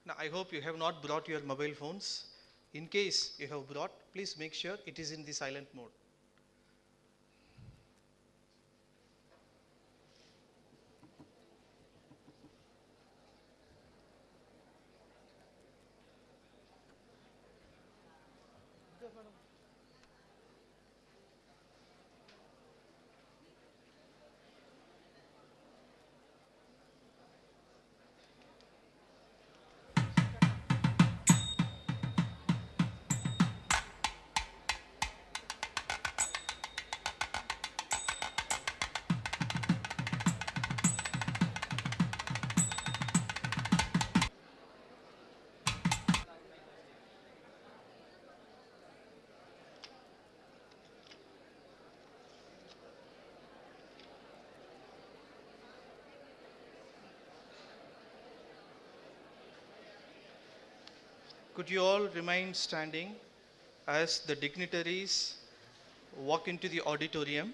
Now, I hope you have not brought your mobile phones. In case you have brought, please make sure it is in the silent mode. Could you all remain standing as the dignitaries walk into the auditorium?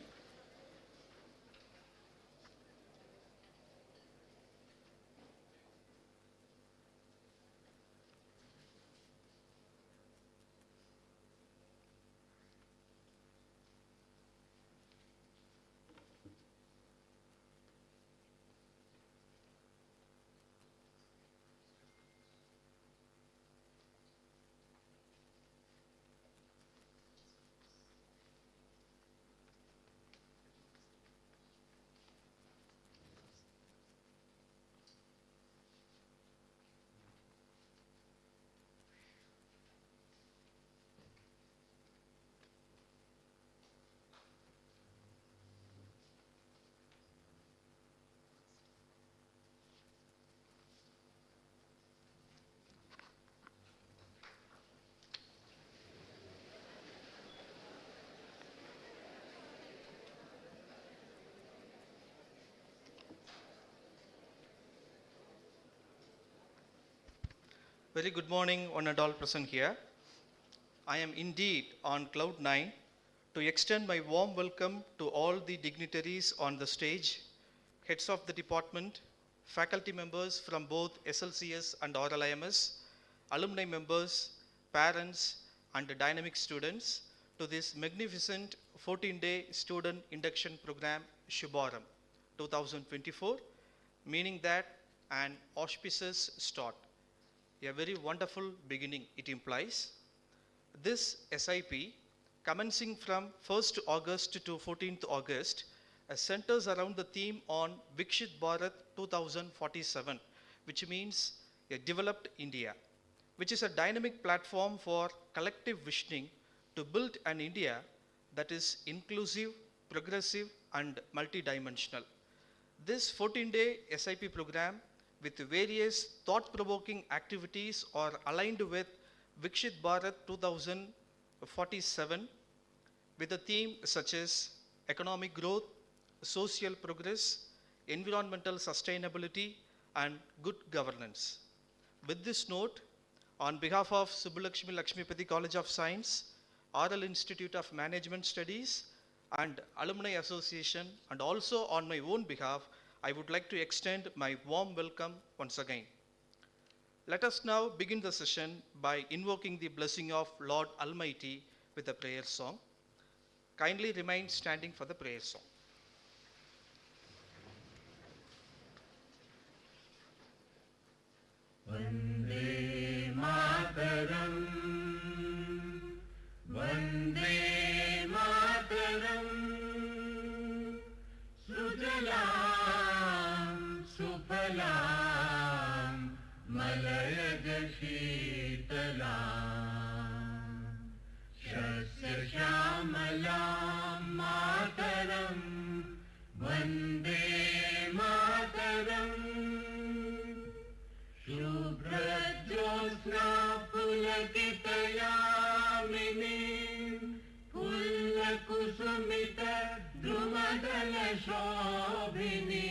Very good morning, one and all present here. I am indeed on cloud 9 to extend my warm welcome to all the dignitaries on the stage, heads of the department, faculty members from both SLCS and RLIMS, alumni members, parents, and dynamic students to this magnificent 14-day Student Induction Program, Shubh Aarambh 2024, meaning that an auspicious start. A very wonderful beginning it implies. This SIP, commencing from 1st August to 14th August, centers around the theme on Viksit Bharath 2047, which means a developed India, which is a dynamic platform for collective visioning to build an India that is inclusive, progressive, and multidimensional. This 14-day SIP program with various thought-provoking activities are aligned with Viksit Bharath 2047 with a theme such as economic growth, social progress, environmental sustainability, and good governance. With this note, on behalf of Subbulakshmi Lakshmipati College of Science, RL Institute of Management Studies, and Alumni Association, and also on my own behalf, I would like to extend my warm welcome once again. Let us now begin the session by invoking the blessing of Lord Almighty with a prayer song. Kindly remain standing for the prayer song. Vande Mataram, Vande Mataram, Sujalam, Supalam, Malayaj Sheetalam, Shasya Shamalam Mataram, Vande Mataram, Shubhrajyosna Pulakitayamini, Pullakusumita Drumadala Shobhini,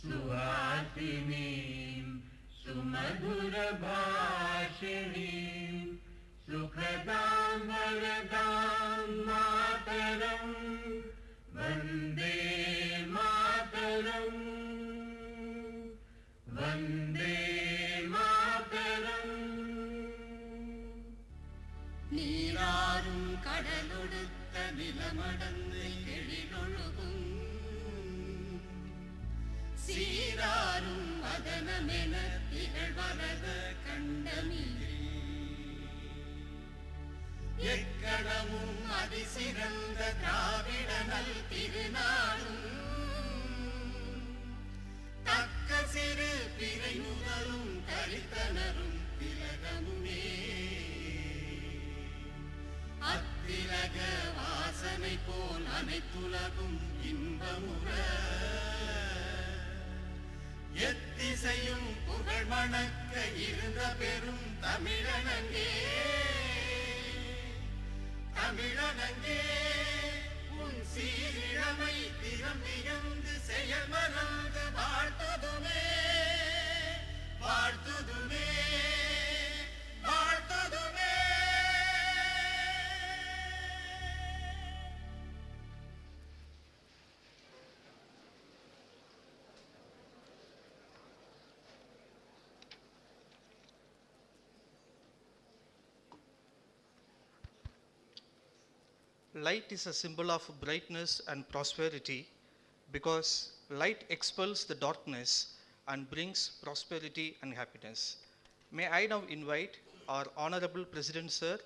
Suhasini, Sumadhura Bhashini, Sukhadam Varadam Mataram, Vande Mataram, Vande Mataram. மடமடந்து எழிலொழுகும் சீராரும் வதனமென திகழ்வரத கண்டமிழி எக்கணமும் அதிசிறந்த திராவிடனல் திருநாளும் தக்க சிறு பிறை முதலும் தரித்தனரும் திலகமுமே அத்திலக வாசனை போல் அனைத்துலகும் இன்பமுற எத்திசையும் புகழ் மணக்க இருந்த பெரும் தமிழனங்கே தமிழனங்கே உன் சீரிழமை திறம் மிகுந்து செயல் மறந்து வாழ்த்துதுமே வாழ்த்துதுமே வாழ்த்துதுமே. Light is a symbol of brightness and prosperity because light expels the darkness and brings prosperity and happiness. May I now invite our Honorable President Sir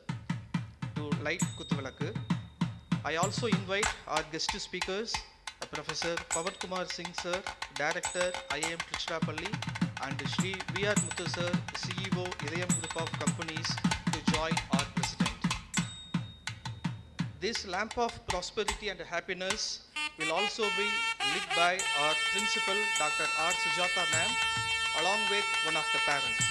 to light Kuthuvalakku. I also invite our guest speakers, Professor Pawan Kumar Singh Sir, Director IIM Tiruchirappalli, and Shri R Muthu Sir, CEO Idhayam Group of Companies, to join our President. This lamp of prosperity and happiness will also be lit by our Principal Dr. R Sujata Ma'am along with one of the parents.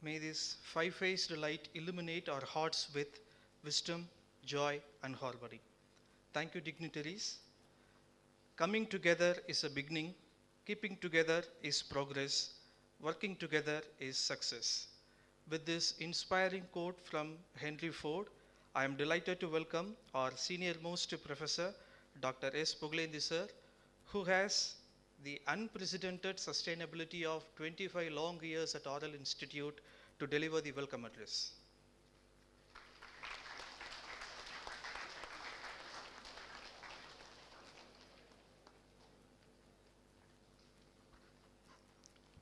May this five-faced light illuminate our hearts with wisdom, joy, and harmony. Thank you, dignitaries. Coming together is a beginning, keeping together is progress, working together is success. With this inspiring quote from Henry Ford, I am delighted to welcome our senior-most professor, Dr. S. Pugalendhi sir, who has the unprecedented sustainability of 25 long years at RL Institute to deliver the welcome address.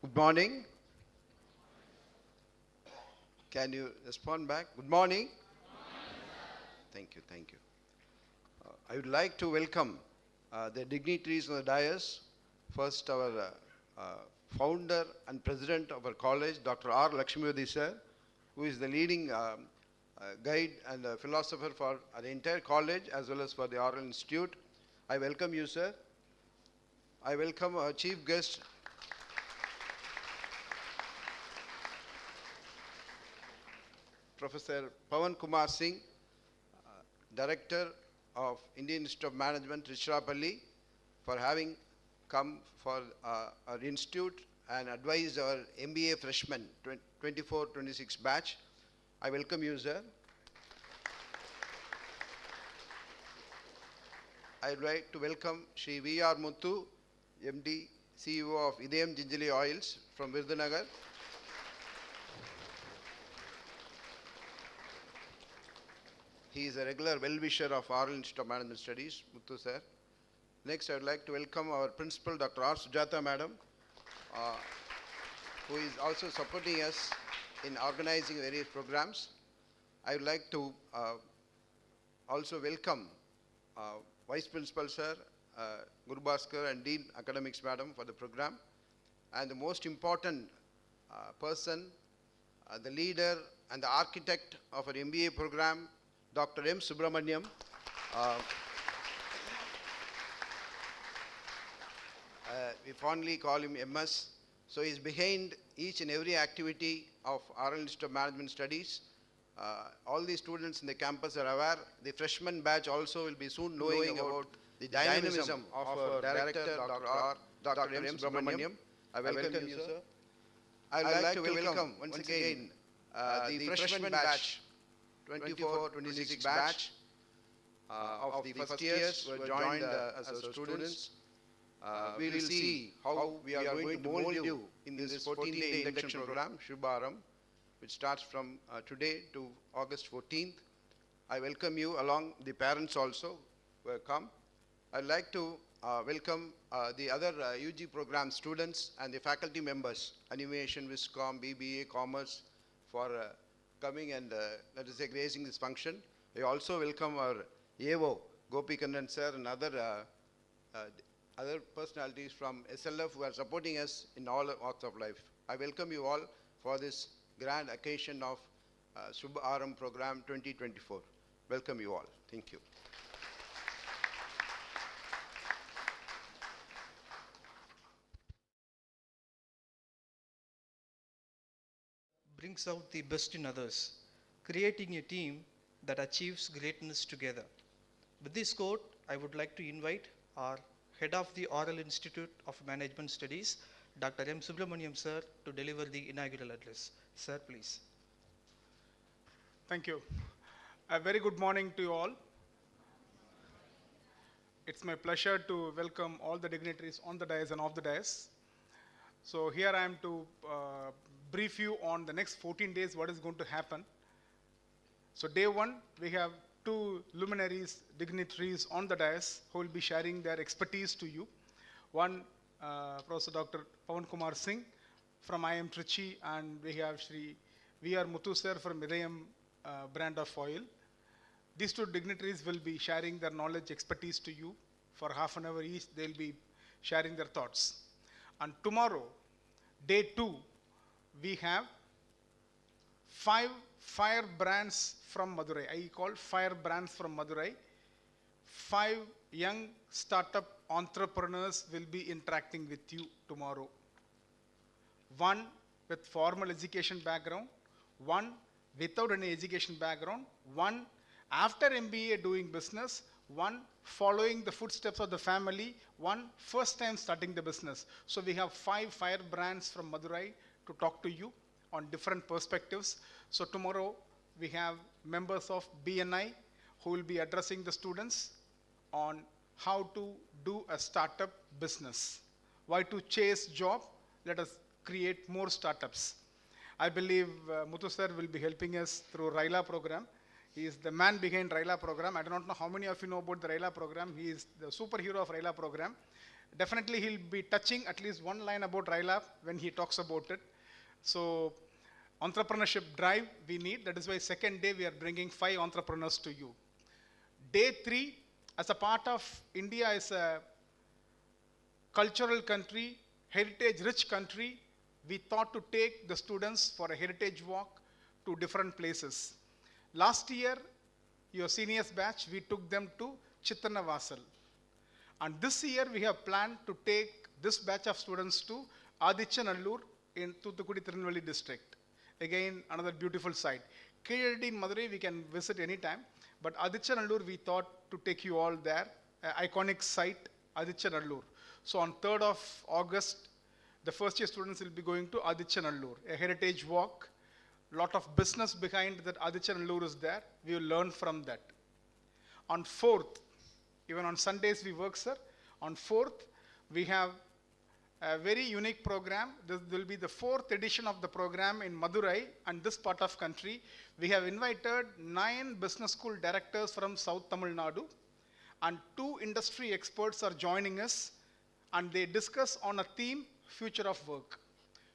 Good morning. Can you respond back? Good morning. Thank you, thank you. I would like to welcome the dignitaries on the dais. First, our founder and president of our college, Dr. R Lakshmivedi sir, who is the leading guide and philosopher for our entire college as well as for the RL Institute. I welcome you, sir. I welcome our chief guest, Professor Pawan Kumar Singh, Director of Indian Institute of Management, Tiruchirappalli, for having come for our institute and advise our MBA freshmen 24-26 batch. I welcome you, sir. I would like to welcome Shri R Muthu, MD, CEO of Idhayam Gingely Oils from Virudhunagar. He is a regular well-wisher of RL Institute of Management Studies, Muthu sir. Next, I would like to welcome our principal, Dr. R Sujata madam, who is also supporting us in organizing various programs. I would like to also welcome Vice Principal sir, Guru Bhaskar, and Dean Academics madam for the program. And the most important person, the leader and the architect of our MBA program, Dr. M. Subramaniam. We fondly call him MS. So he's behind each and every activity of RL Institute of Management Studies. All the students in the campus are aware. The freshman batch also will be soon knowing about the dynamism of our director, Dr. M. Subramaniam. I welcome you, sir. I would like to welcome once again the freshman batch, 24-26 batch of the first years who have joined as our students. We will see how we are going to mold you in this 14-day induction program, Shubh Aarambh, which starts from today to August 14th. I welcome you along the parents also who have come. I'd like to welcome the other UG program students and the faculty members, Animation, Viscom, BBA, Commerce, for coming and let us say gracing this function. I also welcome our AO, Gopi Kannan sir, and other personalities from SLF who are supporting us in all walks of life. I welcome you all for this grand occasion of Shubh Aarambh program 2024. Welcome you all. Thank you. Brings out the best in others, creating a team that achieves greatness together. With this quote, I would like to invite our head of the RL Institute of Management Studies, Dr. M. Subramaniam sir, to deliver the inaugural address. Sir, please. Thank you. A very good morning to you all. It's my pleasure to welcome all the dignitaries on the dais and off the dais. So here I am to brief you on the next 14 days what is going to happen. So day one, we have two luminaries, dignitaries on the dais who will be sharing their expertise to you. One, Professor Dr. Pawan Kumar Singh from IIM Trichy, and we have Shri R Muthu sir from Idhayam brand of oil. These two dignitaries will be sharing their knowledge, expertise to you. For half an hour each, they'll be sharing their thoughts. And tomorrow, day two, we have 5 fire brands from Madurai. I call fire brands from Madurai. 5 young startup entrepreneurs will be interacting with you tomorrow. One with formal education background, one without any education background, one after MBA doing business, one following the footsteps of the family, one first time starting the business. So we have 5 fire brands from Madurai to talk to you on different perspectives. So tomorrow we have members of BNI who will be addressing the students on how to do a startup business. Why to chase job? Let us create more startups. I believe Muthu sir will be helping us through RLIMS program. He is the man behind RLIMS program. I do not know how many of you know about the RLIMS program. He is the superhero of RLIMS program. Definitely he'll be touching at least one line about RLIMS when he talks about it. So entrepreneurship drive we need. That is why second day we are bringing 5 entrepreneurs to you. Day 3, as a part of India is a cultural country, heritage rich country, we thought to take the students for a heritage walk to different places. Last year, your seniors batch, we took them to Chittanavasal. And this year we have planned to take this batch of students to Adichanallur in Thoothukudi Tirunelveli district. Again, another beautiful site. Keezhadi in Madurai we can visit anytime, but Adichanallur we thought to take you all there. Iconic site, Adichanallur. So on 3rd of August, the first year students will be going to Adichanallur, a heritage walk. Lot of business behind that Adichanallur is there. We will learn from that. On 4th, even on Sundays we work, sir. On 4th, we have a very unique program. This will be the 4th edition of the program in Madurai and this part of country. We have invited 9 business school directors from South Tamil Nadu, and 2 industry experts are joining us, and they discuss on a theme, future of work.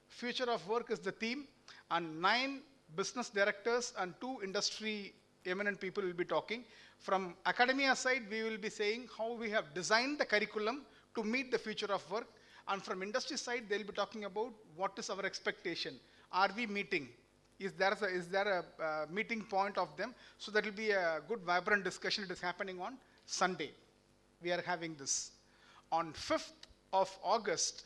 Future of work is the theme, and 9 business directors and 2 industry eminent people will be talking. From academia side, we will be saying how we have designed the curriculum to meet the future of work. And from industry side, they'll be talking about what is our expectation. Are we meeting? Is there a meeting point of them? So that will be a good, vibrant discussion. It is happening on Sunday. We are having this. On 5th of August,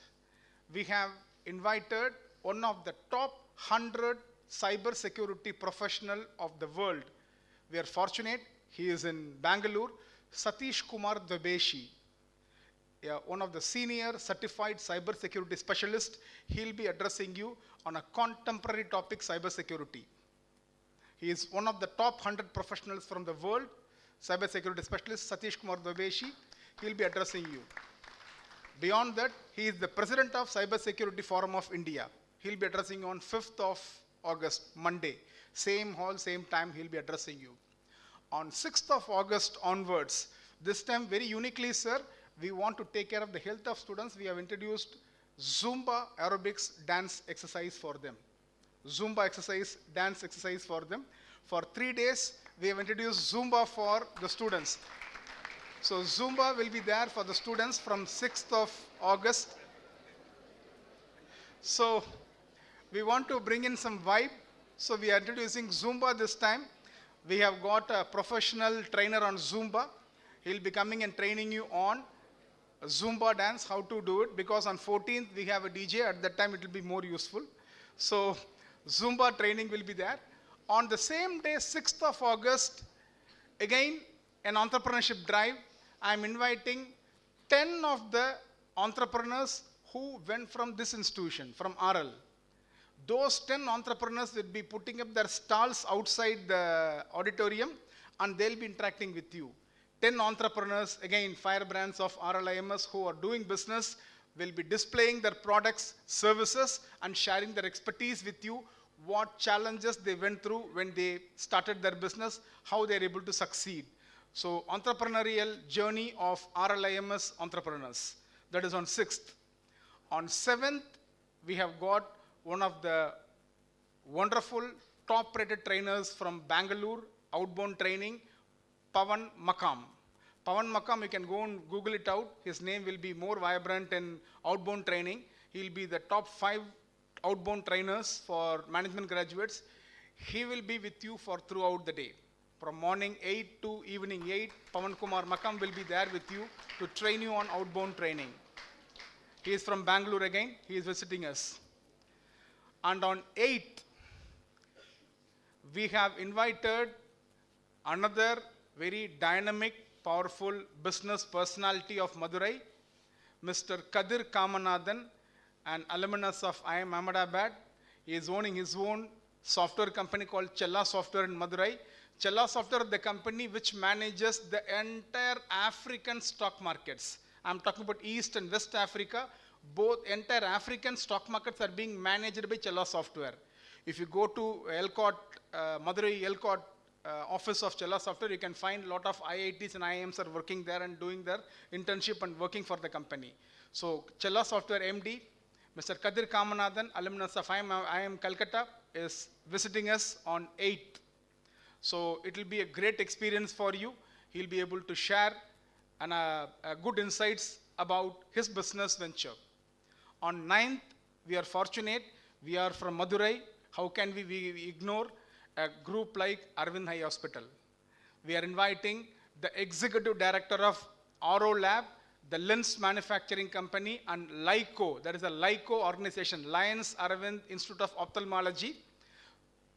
we have invited one of the top 100 cyber security professional of the world. We are fortunate. He is in Bangalore. Satish Kumar Dvabeshi, one of the senior certified cyber security specialists. He'll be addressing you on a contemporary topic, cyber security. He is one of the top 100 professionals from the world, cyber security specialist, Satish Kumar Dvabeshi. He'll be addressing you. Beyond that, he is the president of Cyber Security Forum of India. He'll be addressing you on 5th of August, Monday. Same hall, same time, he'll be addressing you. On 6th of August onwards, this time very uniquely, sir, we want to take care of the health of students. We have introduced Zumba aerobics dance exercise for them. Zumba exercise, dance exercise for them. For 3 days, we have introduced Zumba for the students. So Zumba will be there for the students from 6th of August. So we want to bring in some vibe. So we are introducing Zumba this time. We have got a professional trainer on Zumba. He'll be coming and training you on Zumba dance, how to do it, because on 14th we have a DJ. At that time it will be more useful. So Zumba training will be there. On the same day, 6th of August, again an entrepreneurship drive. I am inviting 10 of the entrepreneurs who went from this institution, from RL. Those 10 entrepreneurs will be putting up their stalls outside the auditorium, and they'll be interacting with you. 10 entrepreneurs, again firebrands of RLIMS who are doing business, will be displaying their products, services, and sharing their expertise with you, what challenges they went through when they started their business, how they're able to succeed. So entrepreneurial journey of RLIMS entrepreneurs. That is on 6th. On 7th, we have got one of the wonderful top-rated trainers from Bangalore, outbound training, Pawan Makam. Pawan Makam, you can go and Google it out. His name will be more vibrant in outbound training. He'll be the top 5 outbound trainers for management graduates. He will be with you for throughout the day. From morning 8 to evening 8, Pawan Kumar Makam will be there with you to train you on outbound training. He is from Bangalore again. He is visiting us. And on 8th, we have invited another very dynamic, powerful business personality of Madurai, Mr. Kadir Kamanathan, an alumnus of IIM Ahmedabad. He is owning his own software company called Chella Software in Madurai. Chella Software is the company which manages the entire African stock markets. I'm talking about East and West Africa. Both entire African stock markets are being managed by Chella Software. If you go to Elcott, Madurai Elcott office of Chella Software, you can find a lot of IITs and IIMs are working there and doing their internship and working for the company. So Chella Software MD, Mr. Kadir Kamanathan, alumnus of IIM Calcutta, is visiting us on 8th. So it will be a great experience for you. He'll be able to share good insights about his business venture. On 9th, we are fortunate. We are from Madurai. How can we ignore a group like Arvind High Hospital? We are inviting the executive director of RO Lab, the LIMS manufacturing company, and LICO. That is a LICO organization, Lions Aravind Institute of Ophthalmology.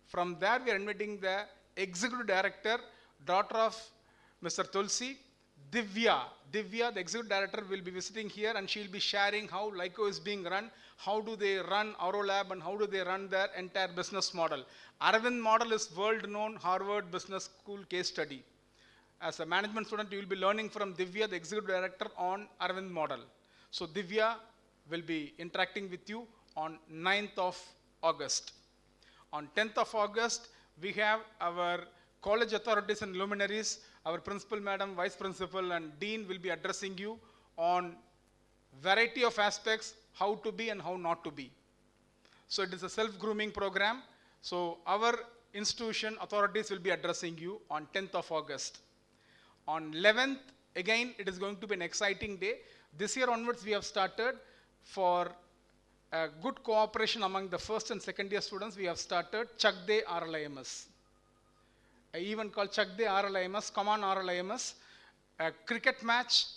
From there, we are inviting the executive director, daughter of Mr. Tulsi, Divya. Divya, the executive director, will be visiting here, and she will be sharing how LICO is being run, how do they run RO Lab, and how do they run their entire business model. Aravind model is world-known Harvard Business School case study. As a management student, you will be learning from Divya, the executive director, on Aravind model. So Divya will be interacting with you on 9th of August. On 10th of August, we have our college authorities and luminaries. Our principal, madam, vice principal, and dean will be addressing you on variety of aspects, how to be and how not to be. So it is a self-grooming program. So our institution authorities will be addressing you on 10th of August. On 11th, again, it is going to be an exciting day. This year onwards, we have started for a good cooperation among the first and second year students. We have started Chak De RLIMS. An event called Chak De RLIMS, Come On RLIMS, a cricket match,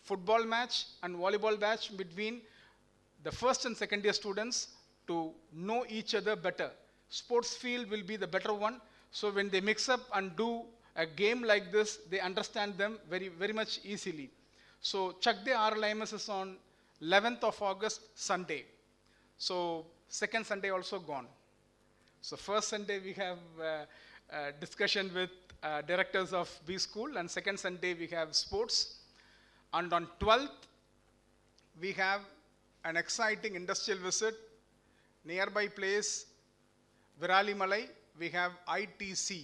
football match, and volleyball match between the first and second year students to know each other better. Sports field will be the better one. So when they mix up and do a game like this, they understand them very, very much easily. So Chak De RLIMS is on 11th of August, Sunday. So second Sunday also gone. So first Sunday we have discussion with directors of B school, and second Sunday we have sports. And on 12th, we have an exciting industrial visit. Nearby place, Virali Malai, we have ITC.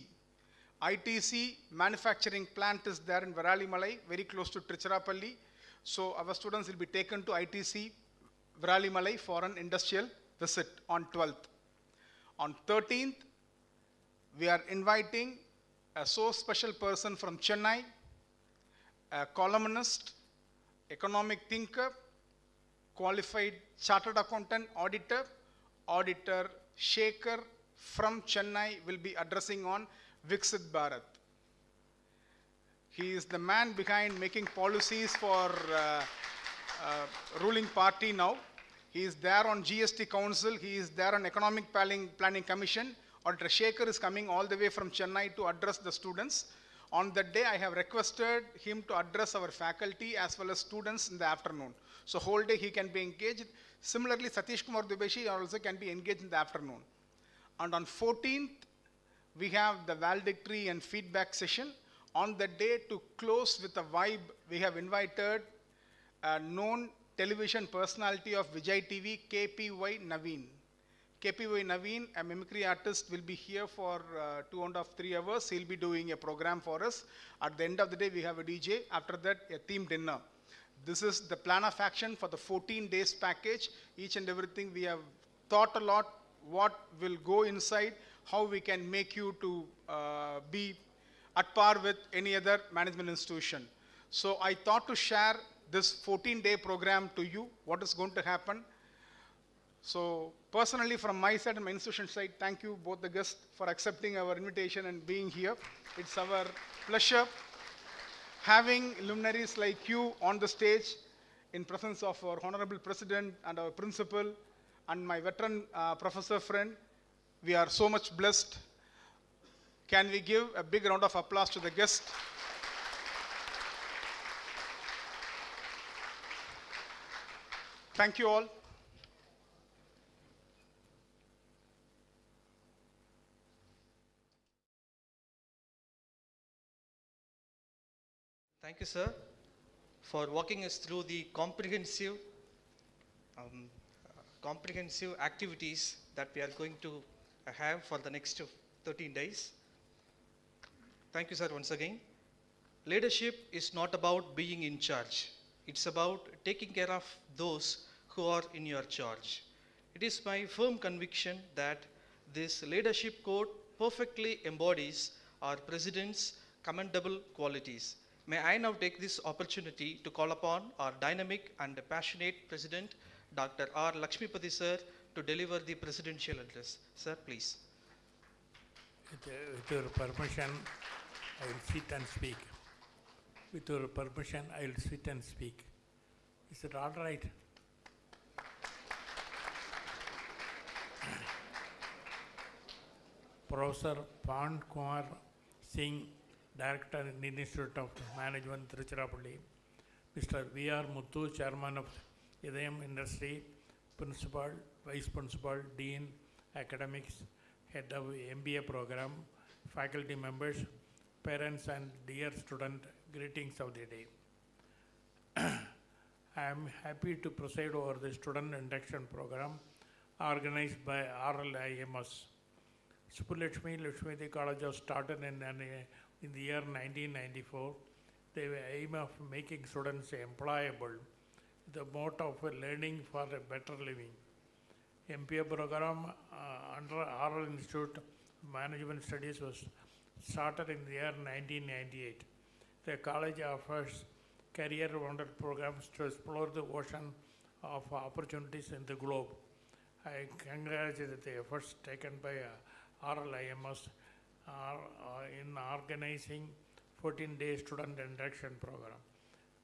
ITC manufacturing plant is there in Virali Malai, very close to Tiruchirappalli. So our students will be taken to ITC Virali Malai for an industrial visit on 12th. On 13th, we are inviting a so special person from Chennai, a columnist, economic thinker, qualified chartered accountant, auditor Shekhar from Chennai will be addressing on Viksit Bharath. He is the man behind making policies for ruling party now. He is there on GST Council. He is there on Economic Planning Commission. Auditor Shekhar is coming all the way from Chennai to address the students. On that day, I have requested him to address our faculty as well as students in the afternoon. So whole day he can be engaged. Similarly, Satish Kumar Dubeshi also can be engaged in the afternoon. And on 14th, we have the valedictory and feedback session. On the day, to close with a vibe, we have invited a known television personality of Vijay TV, KPY Naveen. KPY Naveen, a mimicry artist, will be here for 2.5 to 3 hours. He'll be doing a program for us. At the end of the day, we have a DJ. After that, a theme dinner. This is the plan of action for the 14 days package. Each and everything we have thought a lot, what will go inside, how we can make you to be at par with any other management institution. So I thought to share this 14-day program to you, what is going to happen. So personally, from my side and my institution side, thank you both the guests for accepting our invitation and being here. It's our pleasure having luminaries like you on the stage in presence of our Honorable President and our Principal and my veteran professor friend. We are so much blessed. Can we give a big round of applause to the guests? Thank you all. Thank you, sir, for walking us through the comprehensive activities that we are going to have for the next 13 days. Thank you, sir, once again. Leadership is not about being in charge. It's about taking care of those who are in your charge. It is my firm conviction that This leadership code perfectly embodies our President's commendable qualities. May I now take this opportunity to call upon our dynamic and passionate President, Dr. R. Lakshmipathy Sir, to deliver the presidential address. Sir, please. With your permission, I will sit and speak. With your permission, I will sit and speak. Is it all right? Professor Pawan Kumar Singh, Director in the Institute of Management, Tiruchirappalli. Mr. R Muthu, Chairman of Idhayam Industry, Principal, Vice Principal, Dean, Academics, Head of MBA Program, faculty members, parents and dear student, greetings of the day. I am happy to preside over the Student Induction Program organized by RLIMS. Lakshmipathy College was started in the year 1994. The aim of making students employable, the motto of learning for a better living. MPA program under RL Institute Management Studies was started in the year 1998. The college offers career-oriented programs to explore the ocean of opportunities in the globe. I congratulate the efforts taken by RLIMS in organizing 14-day student induction program.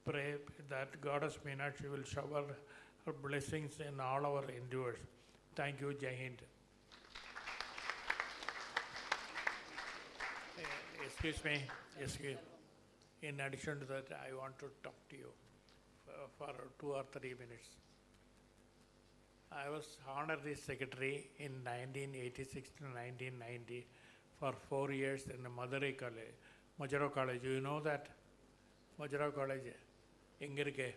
Pray that Goddess Meenakshi will shower her blessings in all our endeavors. Thank you, Jai Hind. Excuse me. In addition to that, I want to talk to you for 2 or 3 minutes. I was honorary secretary in 1986 to 1990 for 4 years in the Madurai College, Majuro College. You know that? Majuro College, Ingirke.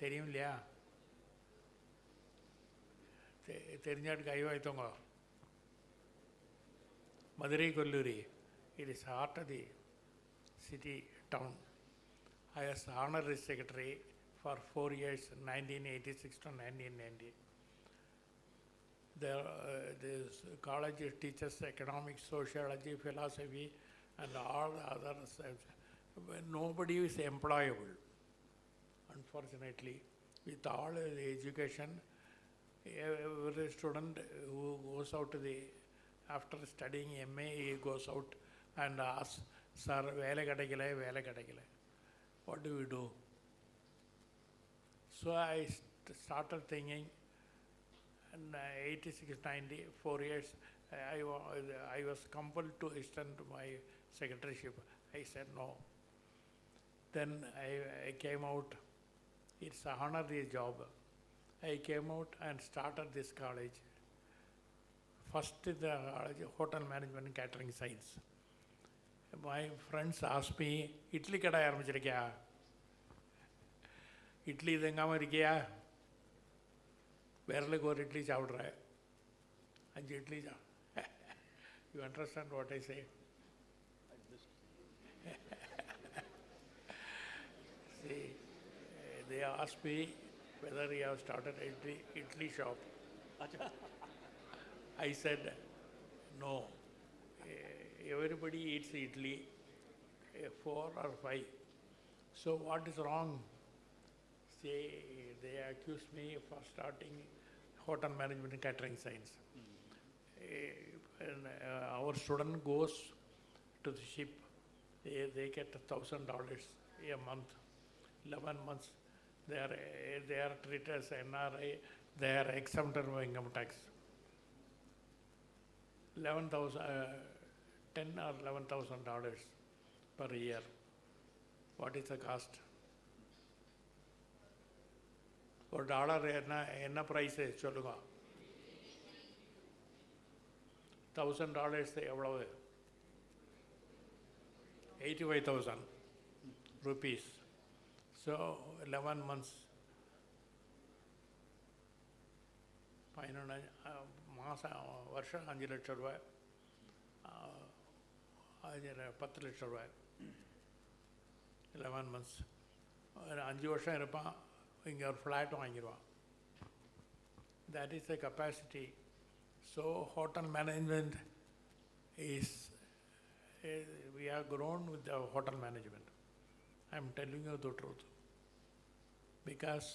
தெரியுமில்லையா தெரிஞ்சாட்டு கைவாய்த்தோங்க Madurai Colluri, it is heart of the city town. I was honorary secretary for 4 years, 1986 to 1990. This college teaches economics, sociology, philosophy, and all other subjects. Nobody is employable. Unfortunately, with all the education, every student who goes out to after studying MA, he goes out and asks, Sir, vela kadakile. What do we do? So I started thinking, in 86-90, 4 years, I was compelled to extend my secretaryship. I said no. Then I came out. It's a honorary job. I came out and started this college. First, the college, Hotel Management and Catering Science. My friends asked me, Italy kada ஆரம்பிச்சிருக்கியா? Idli தங்காமல் இருக்கியா? விரலுக்கு ஒரு இட்லி சாப்பிட்ற, 5 idli You understand what I say? See, they asked me whether he have started Italy shop. I said, no. Everybody eats idli, 4 or 5. So what is wrong? Say, they accused me for starting Hotel Management and Catering Science. And our student goes to the ship, they get $1,000 a month, 11 months. They are treated as NRI, they are exempted from income tax. $10 or $11,000 per year. What is the cost? ஒரு dollar என்ன price சொல்லுங்க. $1,000 எவ்வளவு? 85,000 rupees. So 11 months. 11 மாதம் வருஷம் 5 லட்சம் ரூபாய், 10 லட்சம் ரூபாய். 11 months. 5 வருஷம் இருப்பான், இங்கே ஒரு flat வாங்கிடுவான். That is the capacity. So hotel management is, we have grown with the hotel management. I am telling you the truth. Because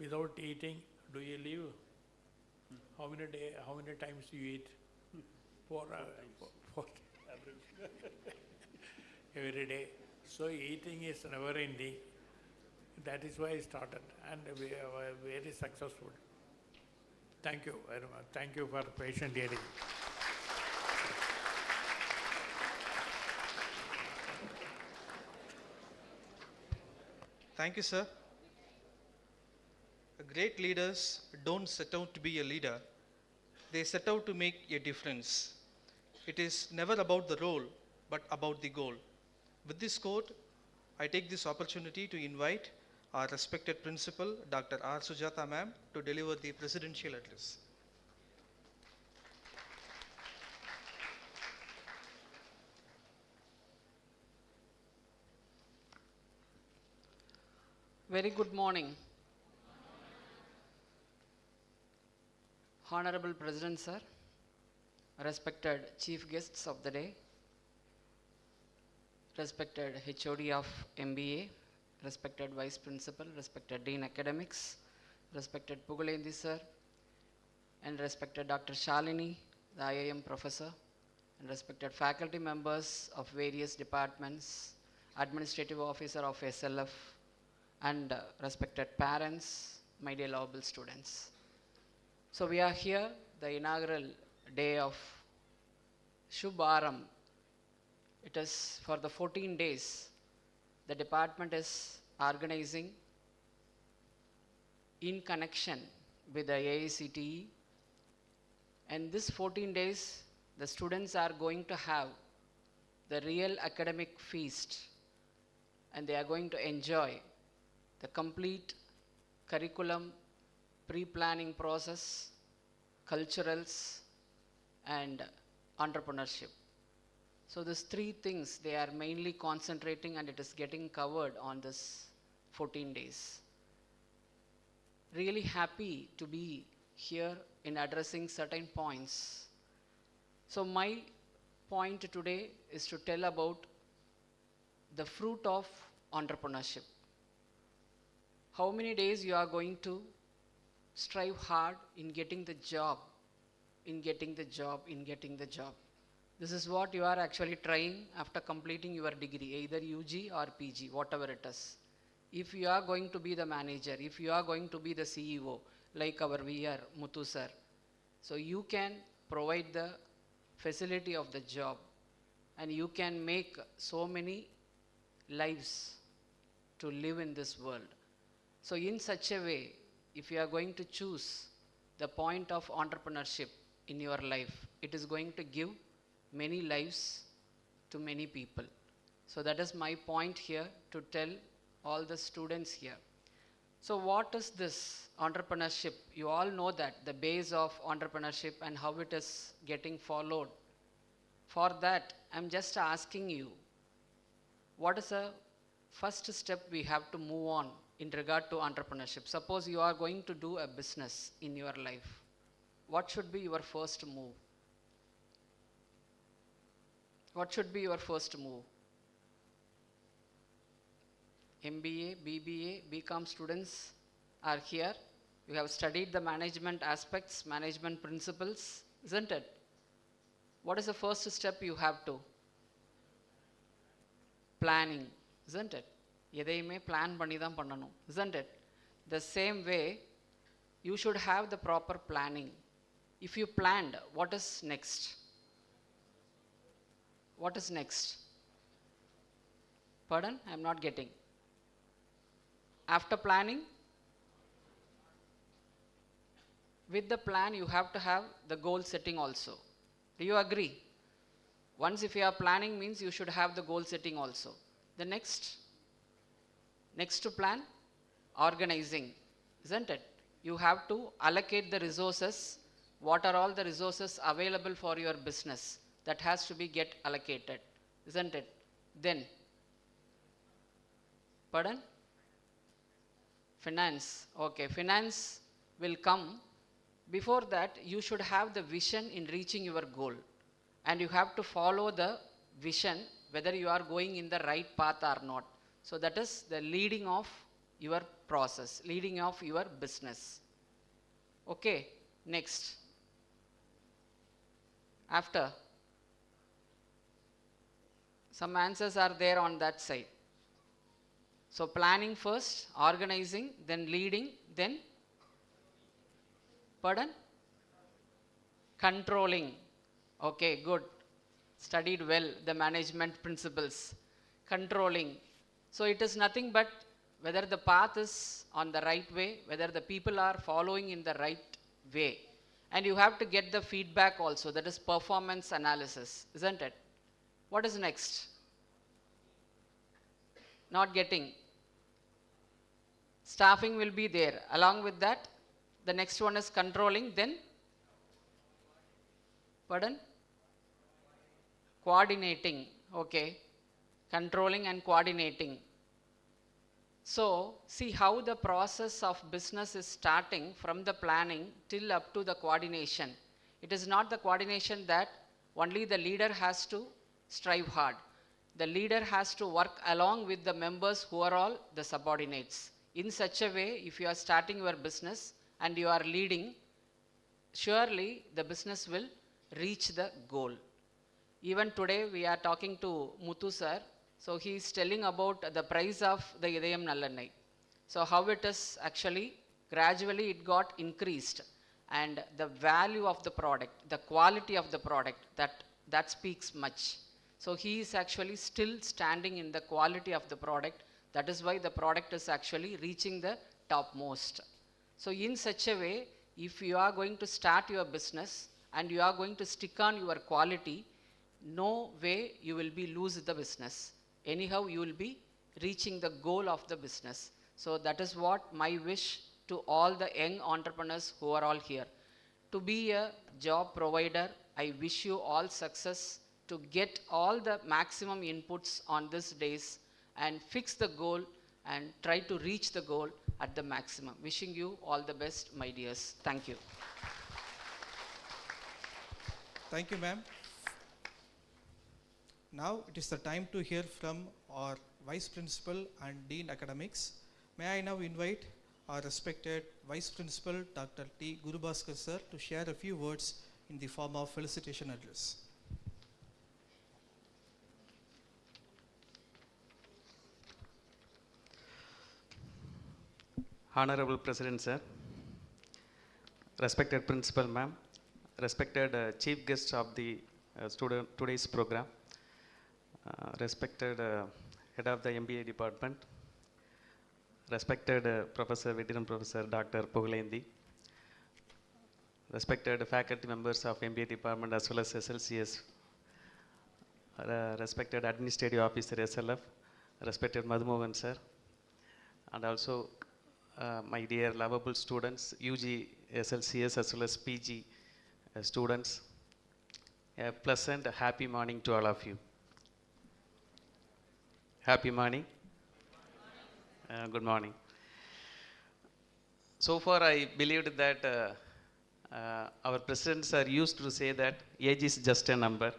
without eating, do you live? How many times you eat? Four every day. So eating is never ending. That is why I started, and we are very successful. Thank you very much. Thank you for patient hearing. Thank you, sir. Great leaders don't set out to be a leader. They set out to make a difference. It is never about the role, but about the goal. With this quote, I take this opportunity to invite our respected principal, Dr. R. Sujata ma'am, to deliver the presidential address. Very good morning. Honorable President Sir, respected chief guests of the day, respected HOD of MBA, respected Vice Principal, respected Dean Academics, respected Pugulendi Sir, and respected Dr. Shalini, the IIM Professor, and respected faculty members of various departments, Administrative Officer of SLF, and respected parents, my dear lovable students. So we are here, the inaugural day of Shubh Aarambh. It is for the 14 days the department is organizing in connection with the AICTE, and this 14 days the students are going to have the real academic feast, and they are going to enjoy the complete curriculum, pre-planning process, culturals, and entrepreneurship. So these three things they are mainly concentrating, and it is getting covered on this 14 days. Really happy to be here in addressing certain points. So my point today is to tell about the fruit of entrepreneurship. How many days you are going to strive hard in getting the job, in getting the job, in getting the job. This is what you are actually trying after completing your degree, either UG or PG, whatever it is. If you are going to be the manager, if you are going to be the CEO, like our R Muthu sir, so you can provide the facility of the job, and you can make so many lives to live in this world. So in such a way, if you are going to choose the point of entrepreneurship in your life, it is going to give many lives to many people. So that is my point here to tell all the students here. So what is this entrepreneurship? You all know that the base of entrepreneurship and how it is getting followed. For that, I'm just asking you, what is the first step we have to move on in regard to entrepreneurship? Suppose you are going to do a business in your life. What should be your first move? What should be your first move? MBA, BBA, BCom students are here. You have studied the management aspects, management principles, isn't it? What is the first step you have to? Planning, isn't it? எதையுமே plan பண்ணி தான் பண்ணணும், isn't it? The same way, you should have the proper planning. If you planned, what is next? What is next? Pardon? I am not getting. After planning, with the plan you have to have the goal setting also. Do you agree? Once if you are planning means you should have the goal setting also. The next to plan, organizing, isn't it? You have to allocate the resources. What are all the resources available for your business? That has to be get allocated, isn't it? Then, pardon? Finance. Okay, finance will come. Before that, you should have the vision in reaching your goal. And you have to follow the vision whether you are going in the right path or not. So that is the leading of your process, leading of your business. Okay, next. After. Some answers are there on that side. So planning first, organizing, then leading, then pardon? Controlling. Okay, good. Studied well the management principles. Controlling. So it is nothing but whether the path is on the right way, whether the people are following in the right way. And you have to get the feedback also, that is performance analysis, isn't it? What is next? Not getting. Staffing will be there. Along with that, the next one is controlling, then pardon? Coordinating. Okay. Controlling and coordinating. So, see how the process of business is starting from the planning till up to the coordination. It is not the coordination that only the leader has to strive hard. The leader has to work along with the members who are all the subordinates. In such a way, if you are starting your business and you are leading, surely the business will reach the goal. Even today we are talking to Muthu sir. So he is telling about the price of the Idhayam Nallannai. So how it is actually, gradually it got increased, and the value of the product, the quality of the product, that speaks much. So he is actually still standing in the quality of the product. That is why the product is actually reaching the topmost. So in such a way, if you are going to start your business and you are going to stick on your quality, no way you will be lose the business. Anyhow, you will be reaching the goal of the business. So that is what my wish to all the young entrepreneurs who are all here. To be a job provider, I wish you all success to get all the maximum inputs on these days and fix the goal and try to reach the goal at the maximum. Wishing you all the best, my dears. Thank you. Thank you, ma'am. Now it is the time to hear from our Vice Principal and Dean Academics. May I now invite our respected Vice Principal, Dr. T. Gurubhaskar sir, to share a few words in the form of felicitation address. Honorable President sir, respected Principal ma'am, respected Chief Guest of the today's program, respected Head of the MBA Department, respected Professor, Veteran Professor Dr. Pugalendhi, respected faculty members of MBA Department as well as SLCS, respected Administrative Officer SLF, respected Madhumohan sir, and also my dear lovable students, UG, SLCS as well as PG students. A pleasant, happy morning to all of you. Happy morning. Good morning. So far I believed that our presidents are used to say that age is just a number.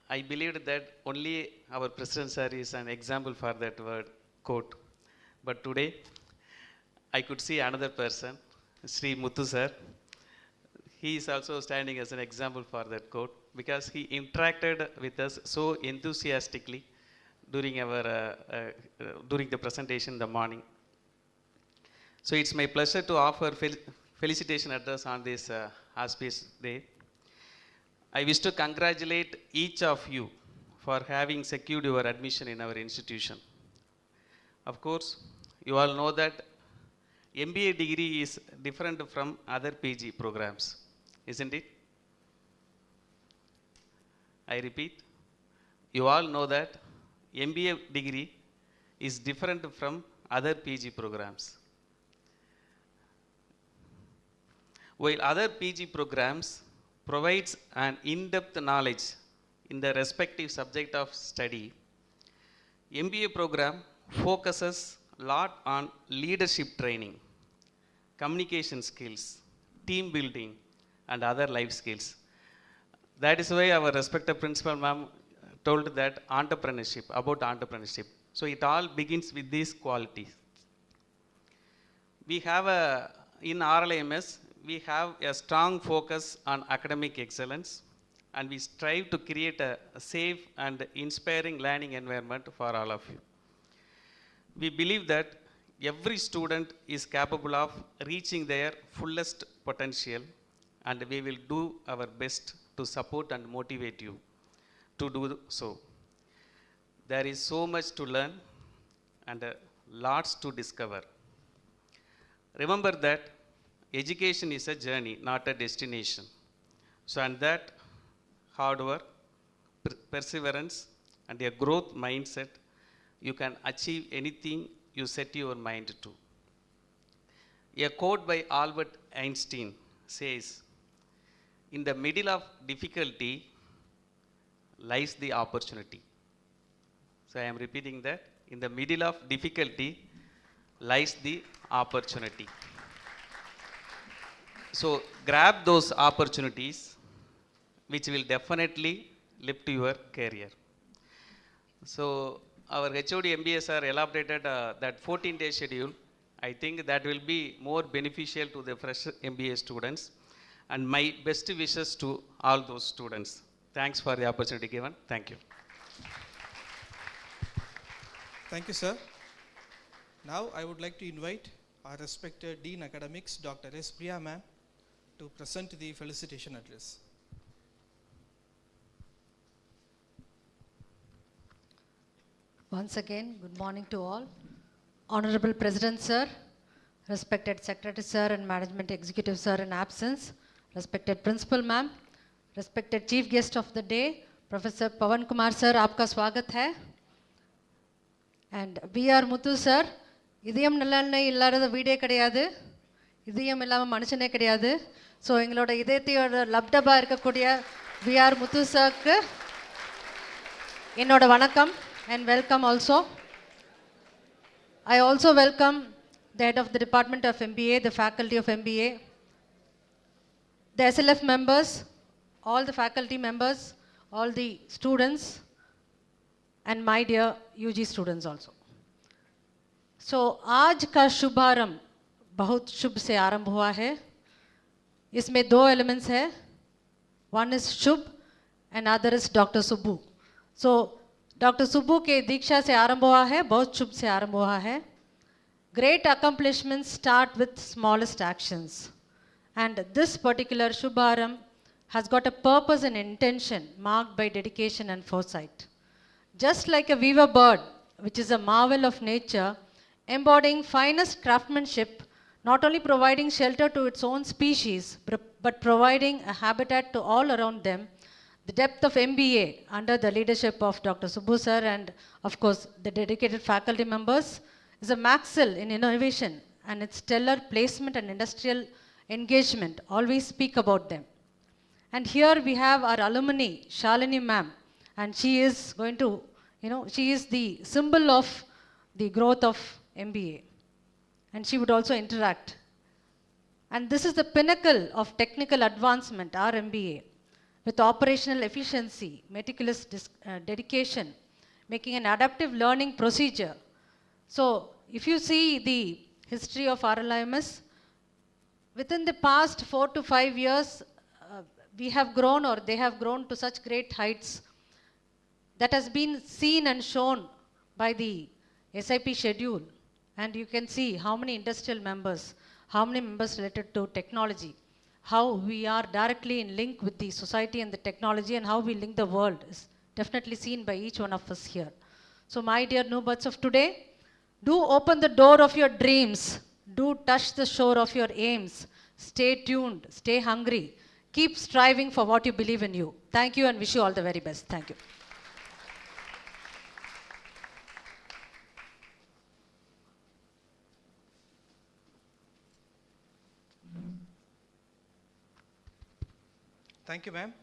I believed that only our president sir is an example for that word, quote. But today I could see another person, Shri Muthu sir. He is also standing as an example for that quote because he interacted with us so enthusiastically during our during the presentation in the morning. So it's my pleasure to offer felicitation address on this auspicious day. I wish to congratulate each of you for having secured your admission in our institution. Of course, you all know that MBA degree is different from other PG programs, isn't it? I repeat, you all know that MBA degree is different from other PG programs. While other PG programs provides an in-depth knowledge in the respective subject of study, MBA program focuses lot on leadership training, communication skills, team building, and other life skills. That is why our respected principal ma'am told that entrepreneurship, about entrepreneurship. So it all begins with these qualities. We have in RLIMS, we have a strong focus on academic excellence, and we strive to create a safe and inspiring learning environment for all of you. We believe that every student is capable of reaching their fullest potential, and we will do our best to support and motivate you to do so. There is so much to learn and lots to discover. Remember that education is a journey, not a destination. So, and that hard work, perseverance, and a growth mindset, you can achieve anything you set your mind to. A quote by Albert Einstein says, "In the middle of difficulty lies the opportunity." So I am repeating that. In the middle of difficulty lies the opportunity. So grab those opportunities, which will definitely lift your career. So our HOD MBA sir elaborated that 14-day schedule. I think that will be more beneficial to the fresh MBA students, and my best wishes to all those students. Thanks for the opportunity given. Thank you. Thank you, sir. Now I would like to invite our respected Dean Academics, Dr. S. Priya ma'am, to present the felicitation address. Once again, good morning to all. Honorable President Sir, respected Secretary Sir and Management Executive Sir in absence, respected Principal Ma'am, respected Chief Guest of the day, Professor Pawan Kumar Sir, आपका स्वागत है. And R Muthu Sir, இதயம் நல்லெண்ணெய் இல்லாத வீடே கிடையாது, இதயம் இல்லாமல் மனுஷனே கிடையாது. ஸோ எங்களோட இதயத்தையோட லப்டபாக இருக்கக்கூடிய R Muthu Sirக்கு என்னோட வணக்கம் and welcome also. I also welcome the head of the Department of MBA, the faculty of MBA, the SLF members, all the faculty members, all the students, and my dear UG students also. So, आज का शुभारंभ बहुत शुभ से आरंभ हुआ है. इसमें दो elements है. One is Shubh and other is Dr. Subbu. So, doctor Subbu के दीक्षा से आरंभ हुआ है, बहुत शुभ से आरंभ हुआ है. Great accomplishments start with smallest actions, and this particular Shubh Aarambh has got a purpose and intention marked by dedication and foresight. Just like a weaver bird, which is a marvel of nature, embodying finest craftsmanship, not only providing shelter to its own species, but providing a habitat to all around them. The depth of MBA under the leadership of Dr. Subbu sir and of course the dedicated faculty members is a maxil in innovation, and its stellar placement and industrial engagement always speak about them. And here we have our alumni Shalini ma'am, and she is going to, she is the symbol of the growth of MBA, and she would also interact. And this is the pinnacle of technical advancement, our MBA. With operational efficiency, meticulous dedication, making an adaptive learning procedure. So, if you see the history of RLIMS, within the past 4 to 5 years, we have grown, or they have grown to such great heights that has been seen and shown by the SIP schedule. And you can see how many industrial members, how many members related to technology, how we are directly in link with the society and the technology, and how we link the world is definitely seen by each one of us here. So my dear newbirths of today, do open the door of your dreams, do touch the shore of your aims, stay tuned, stay hungry, keep striving for what you believe in you. Thank you and wish you all the very best. Thank you. Thank you, ma'am.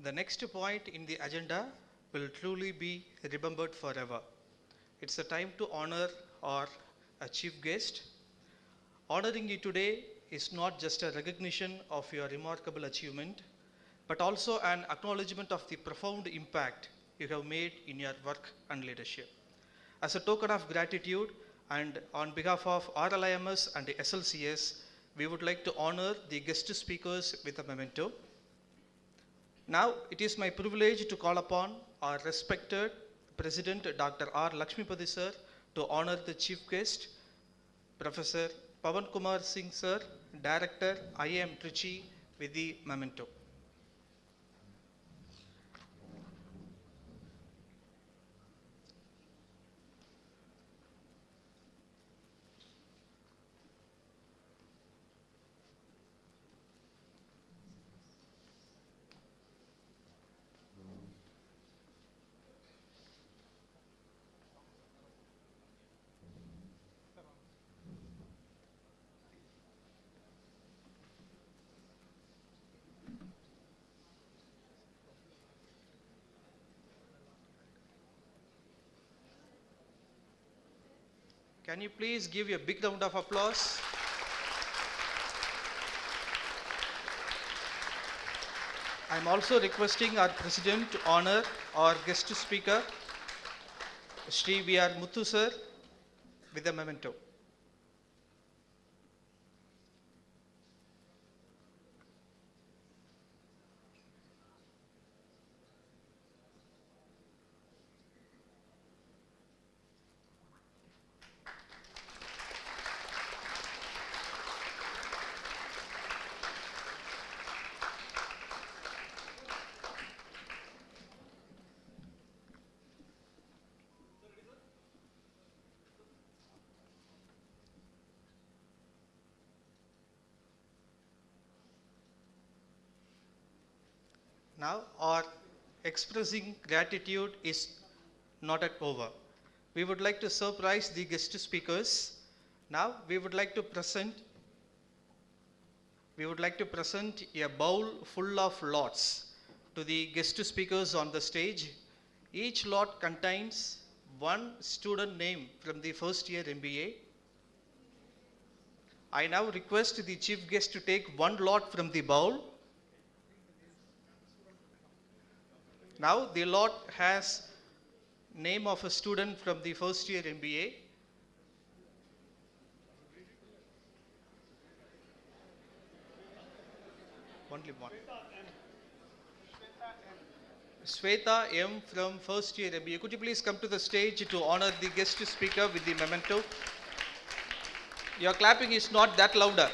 The next point in the agenda will truly be remembered forever. It's a time to honor our a chief guest. Honoring you today is not just a recognition of your remarkable achievement, but also an acknowledgement of the profound impact you have made in your work and leadership. As a token of gratitude and on behalf of RLIMS and the SLCS, we would like to honor the guest speakers with a memento. Now, it is my privilege to call upon our respected President Dr. R Lakshmipathy sir to honor the chief guest, Professor Pawan Kumar Singh sir, Director, IIM Trichy, with the memento. Can you please give a big round of applause? I am also requesting our President to honor our guest speaker, Shri R Muthu sir, with a memento. Now, our expressing gratitude is not yet over. We would like to surprise the guest speakers. Now, we would like to present a bowl full of lots to the guest speakers on the stage. Each lot contains one student name from the first year MBA. I now request the chief guest to take one lot from the bowl. Now the lot has name of a student from the first year MBA. Only one. Sweta M from first year MBA. Could you please come to the stage to honor the guest speaker with the memento? Your clapping is not that louder.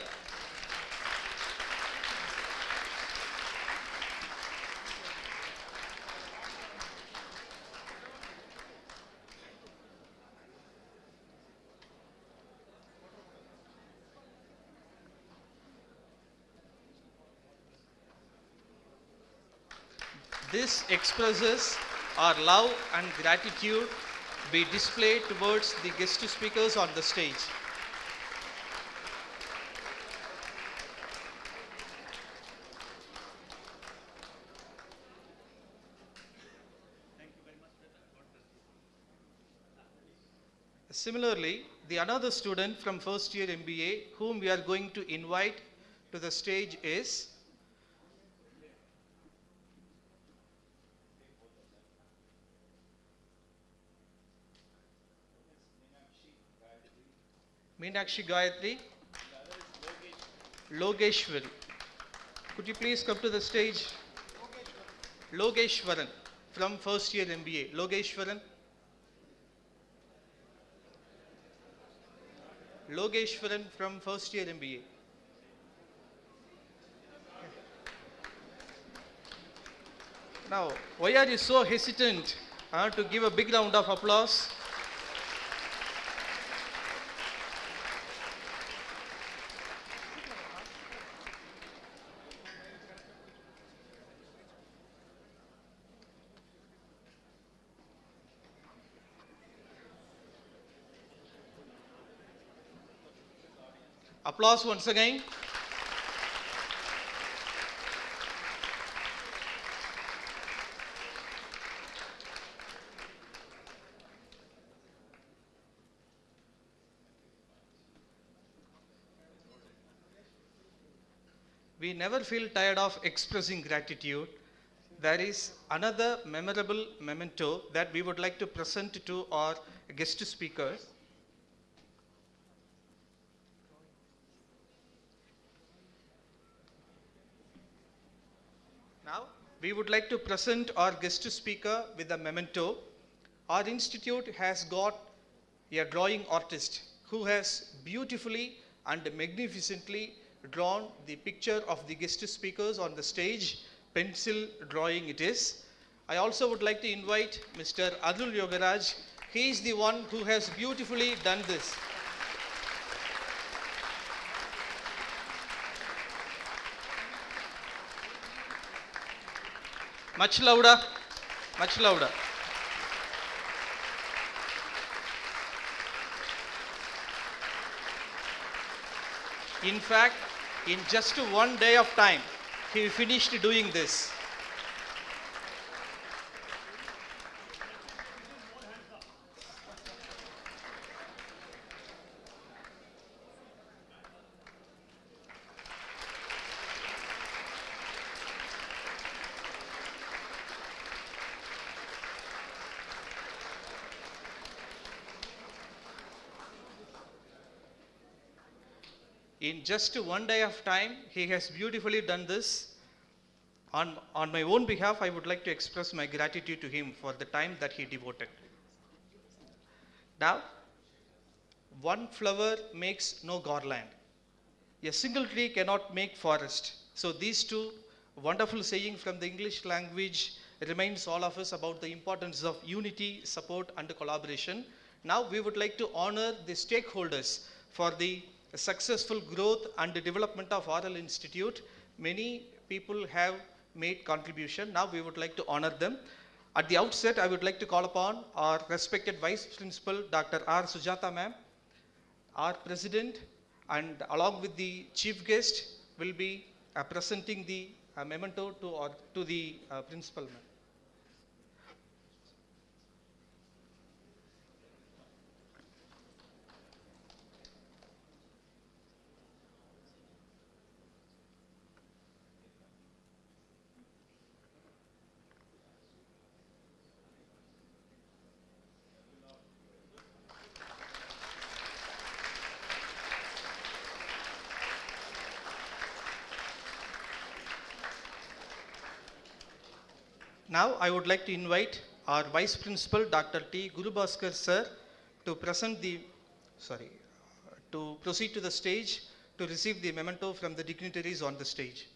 This expresses our love and gratitude be displayed towards the guest speakers on the stage. Similarly, the another student from first year MBA whom we are going to invite to the stage is Meenakshi Gayatri Logeshwari. Could you please come to the stage? Logeshwaran from first year MBA. Logeshwaran. Logeshwaran from first year MBA. Now, why are you so hesitant to give a big round of applause? Applause once again. we never feel tired of expressing gratitude. There is another memorable memento that we would like to present to our guest speakers. Now, we would like to present our guest speaker with a memento. Our institute has got a drawing artist who has beautifully and magnificently drawn the picture of the guest speakers on the stage. Pencil drawing it is. I also would like to invite Mr. Adul Yogaraj. He is the one who has beautifully done this. Much louder, much louder. In fact, in just 1 day of time, he finished doing this. In just 1 day of time, he has beautifully done this. On my own behalf, I would like to express my gratitude to him for the time that he devoted. Now, one flower makes no garland. A single tree cannot make forest. So these two wonderful sayings from the English language reminds all of us about the importance of unity, support and collaboration. Now we would like to honor the stakeholders for the successful growth and development of RL Institute. Many people have made contribution. Now we would like to honor them. At the outset, I would like to call upon our respected Vice Principal, Dr. R. Sujata ma'am, our President, and along with the Chief Guest will be presenting the memento to the Principal ma'am. Now I would like to invite our Vice Principal, Dr. T. Gurubhaskar sir, to proceed to the stage to receive the memento from the dignitaries on the stage.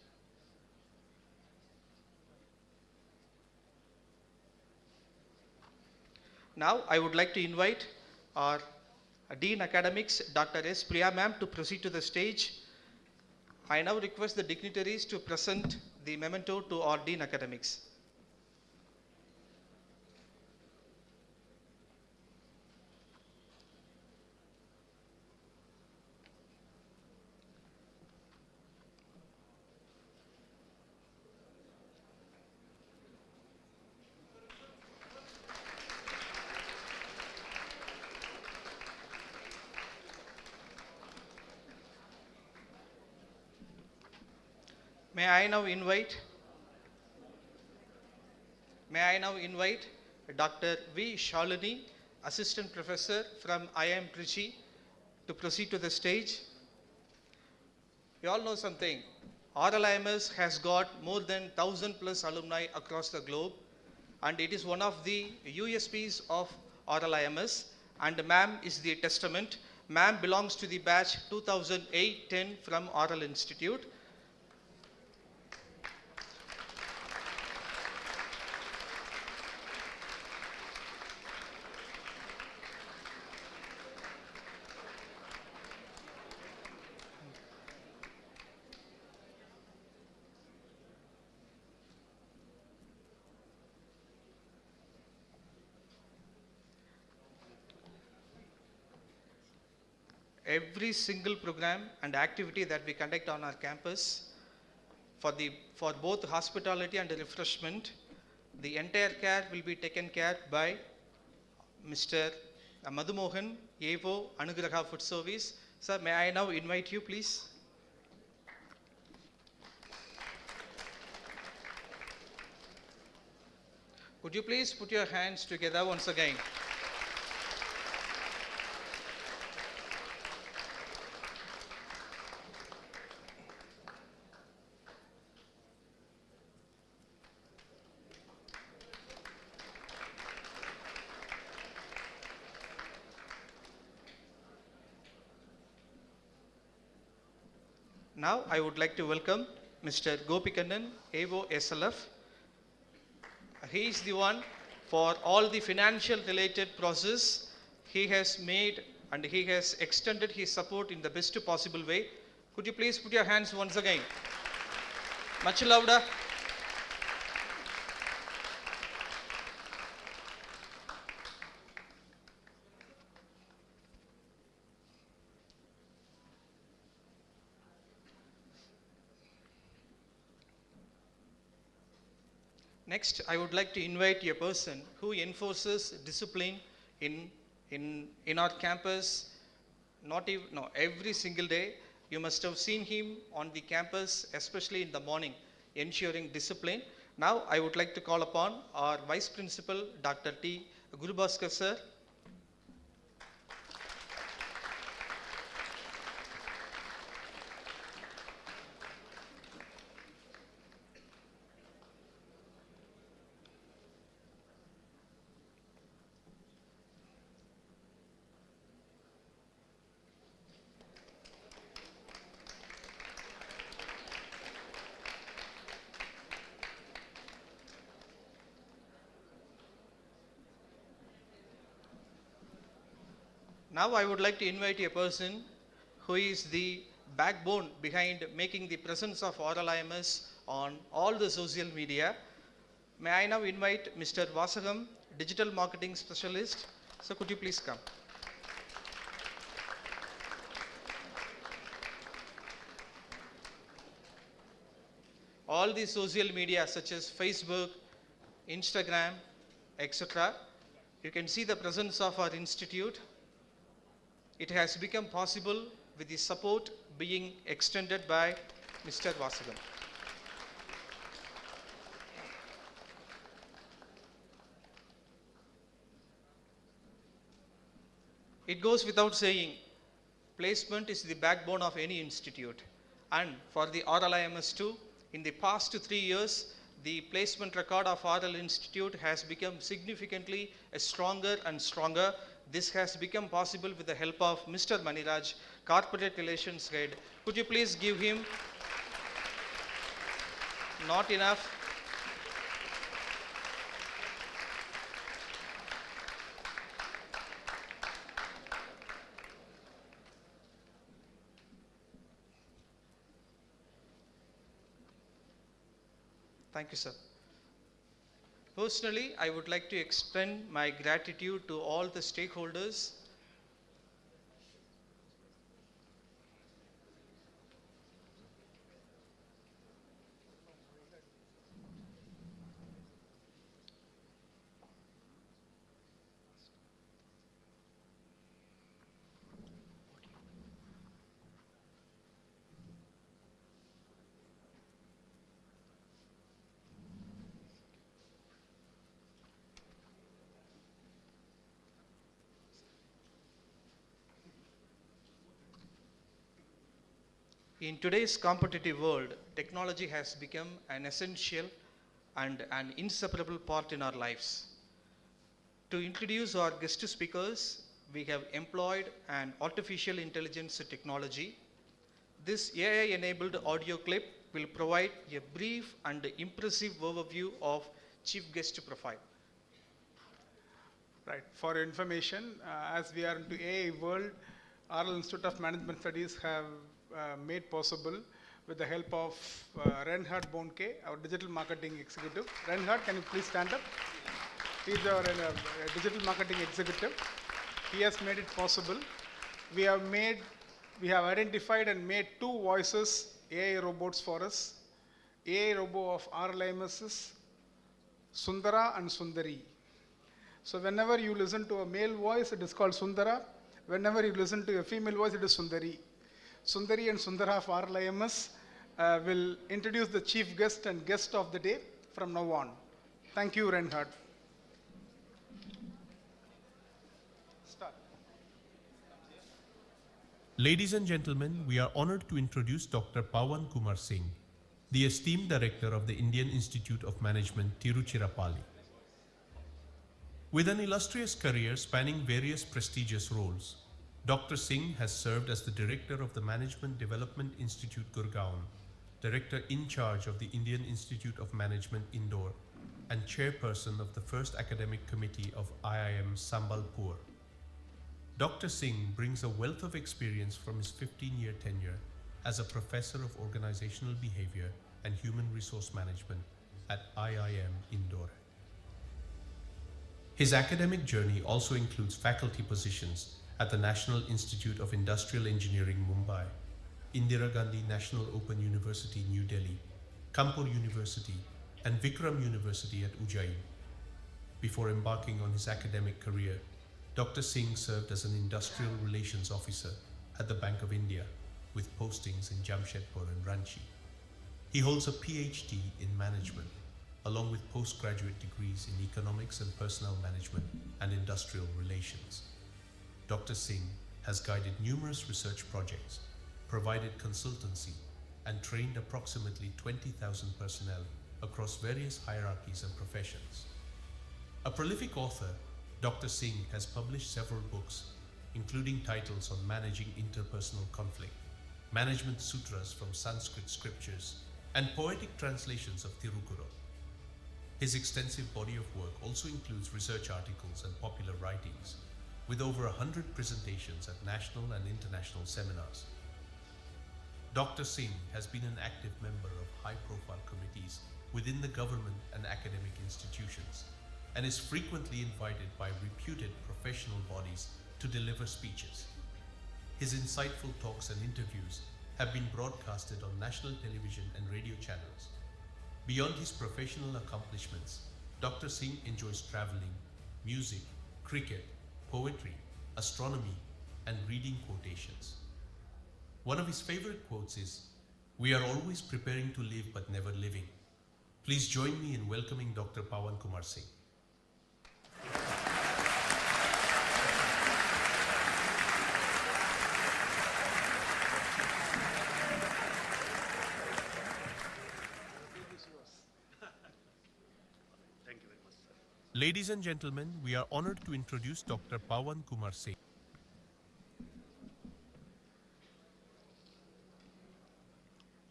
Now I would like to invite our Dean Academics, Dr. S. Priya ma'am, to proceed to the stage. I now request the dignitaries to present the memento to our Dean Academics. May I now invite Dr. V. Shalini, Assistant Professor from IIM Trichy, to proceed to the stage. You all know something. RLIMS has got more than 1,000+ alumni across the globe, and it is one of the USPs of RLIMS, and ma'am is the testament. Ma'am belongs to the batch 2008-10 from RL Institute. Every single program and activity that we conduct on our campus for both hospitality and refreshment, the entire care will be taken care by Mr. Madhumohan, AVO, Anugraha Food Service. Sir, may I now invite you, please? Could you please put your hands together once again? Now I would like to welcome Mr. Gopikandan, AO SLF. He is the one for all the financial related process. He has made and he has extended his support in the best possible way. Could you please put your hands once again? Much louder. Next, I would like to invite a person who enforces discipline in our campus, every single day. You must have seen him on the campus, especially in the morning, ensuring discipline. Now, I would like to call upon our Vice Principal, Dr. T. Gurubhaskar sir. Now I would like to invite a person who is the backbone behind making the presence of RLIMS on all the social media. May I now invite Mr. Vasagam, Digital Marketing Specialist. So could you please come? All the social media such as Facebook, Instagram, etc. You can see the presence of our institute. It has become possible with the support being extended by Mr. Vasagam. It goes without saying, placement is the backbone of any institute. And for the RLIMS too, in the past 3 years, the placement record of RL Institute has become significantly stronger and stronger. This has become possible with the help of Mr. Maniraj, Corporate Relations Head. Could you please give him? Not enough. Thank you, sir. Personally, I would like to extend my gratitude to all the stakeholders. In today's competitive world, technology has become an essential and an inseparable part in our lives. To introduce our guest speakers, we have employed an artificial intelligence technology. This AI-enabled audio clip will provide a brief and impressive overview of chief guest profile. Right. For your information, as we are into AI world, RL Institute of Management Studies have made possible with the help of Reinhard Bonke, our digital marketing executive. Reinhard, can you please stand up? He is our digital marketing executive. He has made it possible. We have identified and made 2 voices, AI robots for us. AI robo of RLIMS is Sundara and Sundari. So whenever you listen to a male voice, it is called Sundara. Whenever you listen to a female voice, it is Sundari. Sundari and Sundara of RLIMS will introduce the chief guest and guest of the day from now on. Thank you, Reinhard. Ladies and gentlemen, we are honored to introduce Dr. Pawan Kumar Singh, the esteemed director of the Indian Institute of Management, Tiruchirappalli. With an illustrious career spanning various prestigious roles, Dr. Singh has served as the director of the Management Development Institute, Gurgaon, director in charge of the Indian Institute of Management, Indore, and chairperson of the first academic committee of IIM Sambalpur. Dr. Singh brings a wealth of experience from his 15-year tenure as a professor of organizational behavior and human resource management at IIM Indore. His academic journey also includes faculty positions at the National Institute of Industrial Engineering, Mumbai, Indira Gandhi National Open University, New Delhi, Kanpur University, and Vikram University at Ujjain. Before embarking on his academic career, Dr. Singh served as an industrial relations officer at the Bank of India, with postings in Jamshedpur and Ranchi. He holds a PhD in management, along with postgraduate degrees in economics and personnel management and industrial relations. Dr. Singh has guided numerous research projects, provided consultancy, and trained approximately 20,000 personnel across various hierarchies and professions. A prolific author, Dr. Singh has published several books, including titles on managing interpersonal conflict, management sutras from Sanskrit scriptures, and poetic translations of Tirukural. His extensive body of work also includes research articles and popular writings, with over 100 presentations at national and international seminars. Dr. Singh has been an active member of high-profile committees within the government and academic institutions, and is frequently invited by reputed professional bodies to deliver speeches. His insightful talks and interviews have been broadcasted on national television and radio channels. Beyond his professional accomplishments, Dr. Singh enjoys traveling, music, cricket, poetry, astronomy, and reading quotations. One of his favorite quotes is, "We are always preparing to live but never living." Please join me in welcoming Dr. Pawan Kumar Singh. Ladies and gentlemen, we are honored to introduce Dr. Pawan Kumar Singh.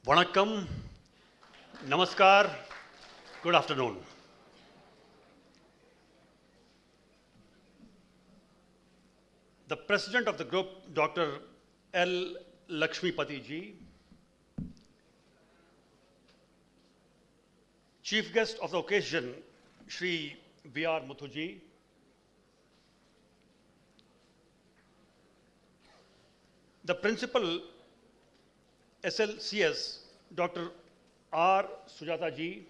Vanakkam, Namaskar, good afternoon. The President of the group, Dr. L. Lakshmipati ji, Chief Guest of the occasion, Shri R Muthu ji, the Principal SLCS, Dr. R Sujata ji,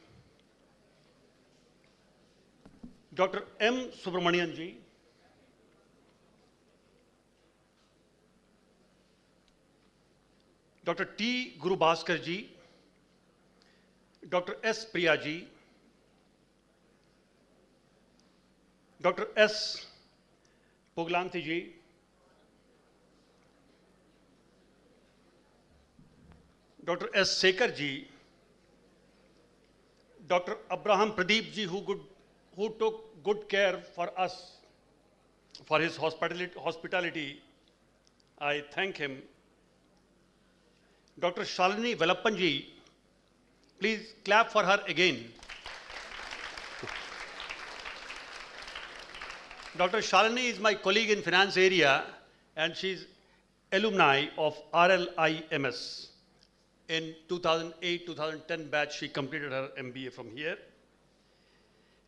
Dr. M. Subramanian ji, Dr. T. Guru Bhaskar ji, Dr. S. Priya ji, Dr. S. Puglanti ji, Dr. S. Sekhar ji, Dr. Abraham Pradeep ji, who took good care for us, for his hospitality. I thank him. Dr. Shalini Velappan ji, please clap for her again. Dr. Shalini is my colleague in finance area, and she's alumni of RLIMS. In 2008-2010 batch, she completed her MBA from here.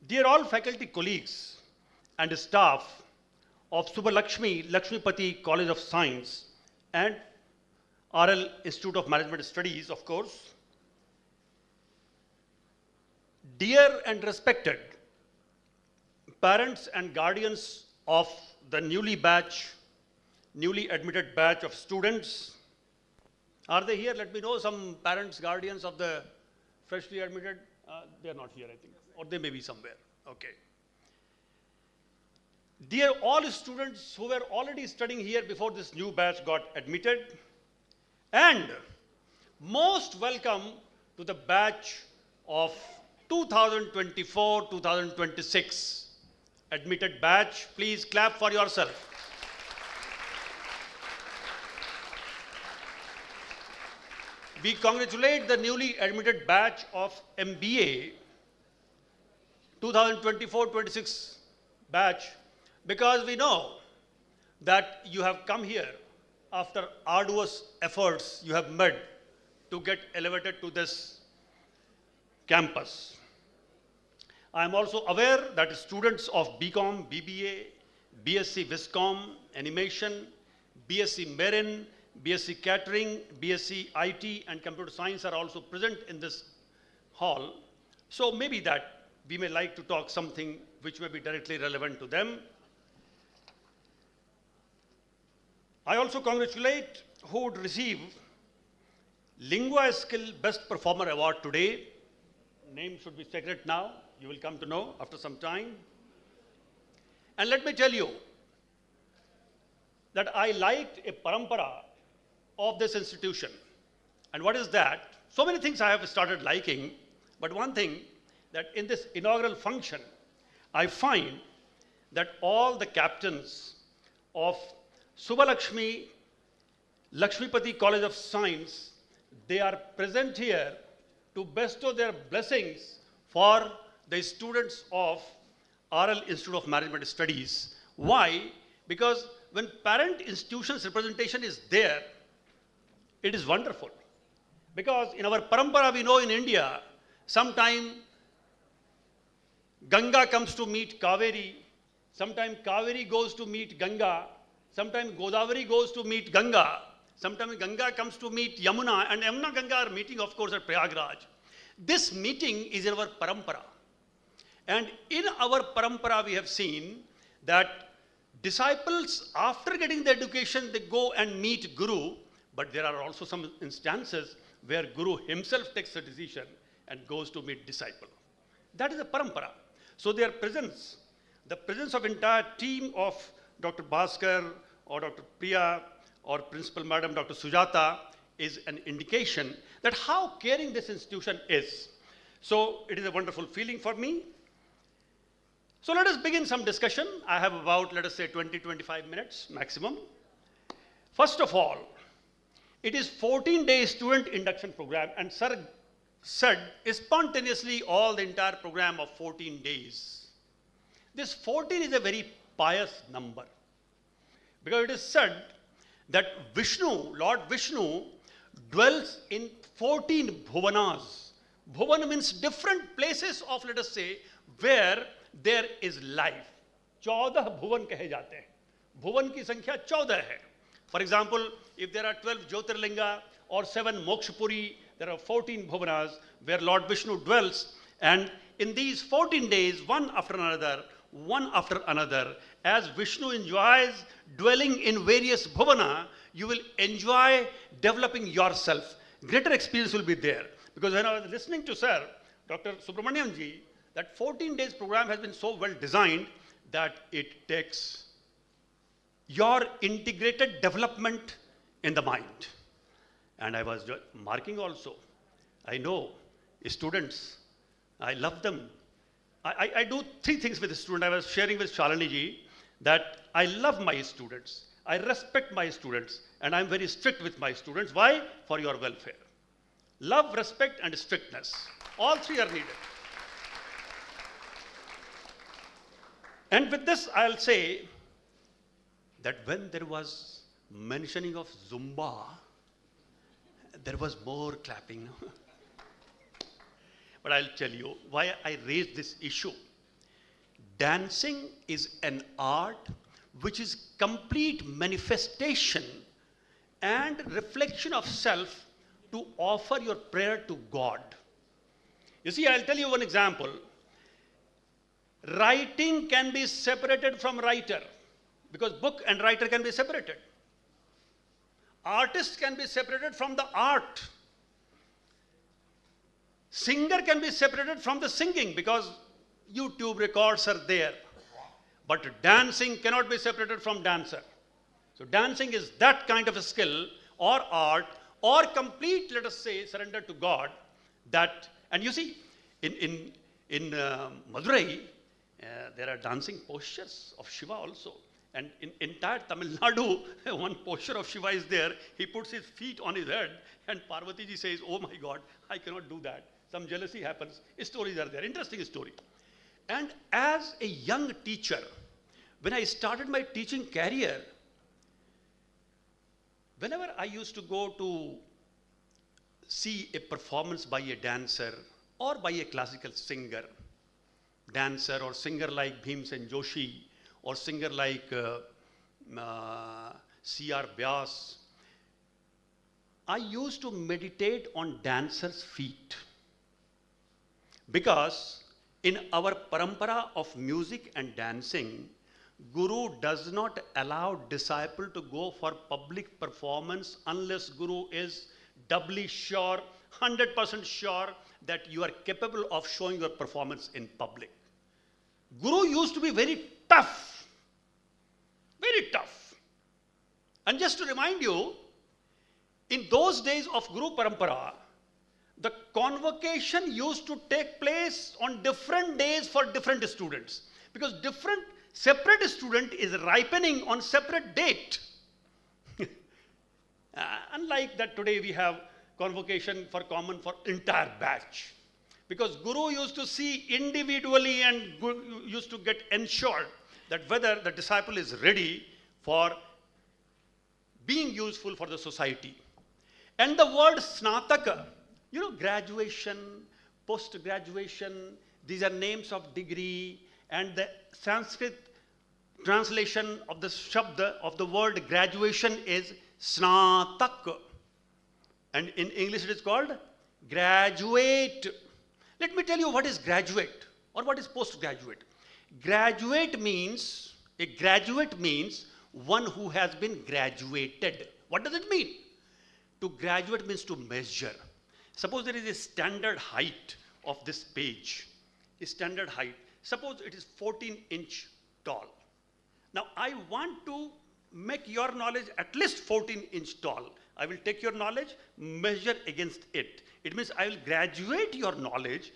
Dear all faculty colleagues and staff of Subbalakshmi Lakshmipati College of Science and RL Institute of Management Studies, of course. Dear and respected parents and guardians of the newly admitted batch of students. Are they here? Let me know some parents, guardians of the freshly admitted. They are not here, I think, or they may be somewhere. Okay. Dear all students who were already studying here before this new batch got admitted, and most welcome to the batch of 2024-2026. Admitted batch, please clap for yourself. We congratulate the newly admitted batch of MBA 2024-26 batch because we know that you have come here after arduous efforts you have made to get elevated to this campus. I am also aware that students of BCom, BBA, BSc Viscom, Animation, BSc Marine, BSc Catering, BSc IT and Computer Science are also present in this hall. So maybe that we may like to talk something which may be directly relevant to them. I also congratulate who would receive Lingua Skill Best Performer Award today. Name should be secret now. You will come to know after some time. And let me tell you that I liked a parampara of this institution. And what is that? So many things I have started liking, but one thing that in this inaugural function, I find that all the captains of Subbalakshmi Lakshmipati College of Science, they are present here to bestow their blessings for the students of RL Institute of Management Studies. Why? Because when parent institutions representation is there, it is wonderful. Because in our parampara, we know in India, sometime Ganga comes to meet Kaveri, sometime Kaveri goes to meet Ganga, sometime Godavari goes to meet Ganga, sometime Ganga comes to meet Yamuna, and Yamuna Ganga are meeting, of course, at Prayagraj. This meeting is in our parampara. And in our parampara, we have seen that disciples, after getting the education, they go and meet Guru, but there are also some instances where Guru himself takes a decision and goes to meet disciple. That is a parampara. So their presence, the presence of entire team of Dr. Bhaskar or Dr. Priya or Principal Madam Dr. Sujata is an indication that how caring this institution is. So it is a wonderful feeling for me. So let us begin some discussion. I have about, let us say, 20-25 minutes maximum. First of all, it is 14-day student induction program, and Sir said spontaneously all the entire program of 14 days. This 14 is a very pious number because it is said that Vishnu, Lord Vishnu, dwells in 14 bhuvanas. Bhuvan means different places of, let us say, where there is life. 14 bhuvan kahe jate hain. Bhuvan ki sankhya 14 hai. For example, if there are 12 Jyotirlinga or 7 Mokshapuri, there are 14 bhuvanas where Lord Vishnu dwells. And in these 14 days, one after another, as Vishnu enjoys dwelling in various bhuvana, you will enjoy developing yourself. Greater experience will be there. Because when I was listening to Sir, Dr. Subramaniam ji, that 14 days program has been so well designed that it takes your integrated development in the mind. And I was marking also. I know students, I love them. I do 3 things with the student. I was sharing with Shalini ji that I love my students, I respect my students, and I'm very strict with my students. Why? For your welfare. Love, respect, and strictness. All 3 are needed. And with this, I'll say that when there was mentioning of Zumba, there was more clapping. But I'll tell you why I raised this issue. Dancing is an art which is complete manifestation and reflection of self to offer your prayer to God. You see, I'll tell you one example. Writing can be separated from writer because book and writer can be separated. Artist can be separated from the art. Singer can be separated from the singing because YouTube records are there. But dancing cannot be separated from dancer. So dancing is that kind of a skill or art or complete, let us say, surrender to God. That, and you see, in Madurai, there are dancing postures of Shiva also. And in entire Tamil Nadu, one posture of Shiva is there. He puts his feet on his head and Parvati ji says, oh my God, I cannot do that. Some jealousy happens. Stories are there. Interesting story. And as a young teacher, when I started my teaching career, whenever I used to go to see a performance by a dancer or by a classical singer, dancer or singer like Bhimsen Joshi or singer like C.R. Vyas, I used to meditate on dancers' feet. Because in our parampara of music and dancing, Guru does not allow disciple to go for public performance unless Guru is doubly sure, 100% sure that you are capable of showing your performance in public. Guru used to be very tough, very tough. And just to remind you, in those days of Guru Parampara, the convocation used to take place on different days for different students. Because separate student is ripening on separate date. Unlike that today we have convocation for common for entire batch. Because Guru used to see individually and used to get ensured that whether the disciple is ready for being useful for the society. And the word Snataka, you know, graduation, post-graduation, these are names of degree, and the Sanskrit translation of the shabda of the word graduation is Snatak. And in English it is called graduate. Let me tell you what is graduate or what is postgraduate. A graduate means one who has been graduated. What does it mean? To graduate means to measure. Suppose there is a standard height of this page. A standard height. Suppose it is 14-inch tall. Now I want to make your knowledge at least 14-inch tall. I will take your knowledge, measure against it. It means I will graduate your knowledge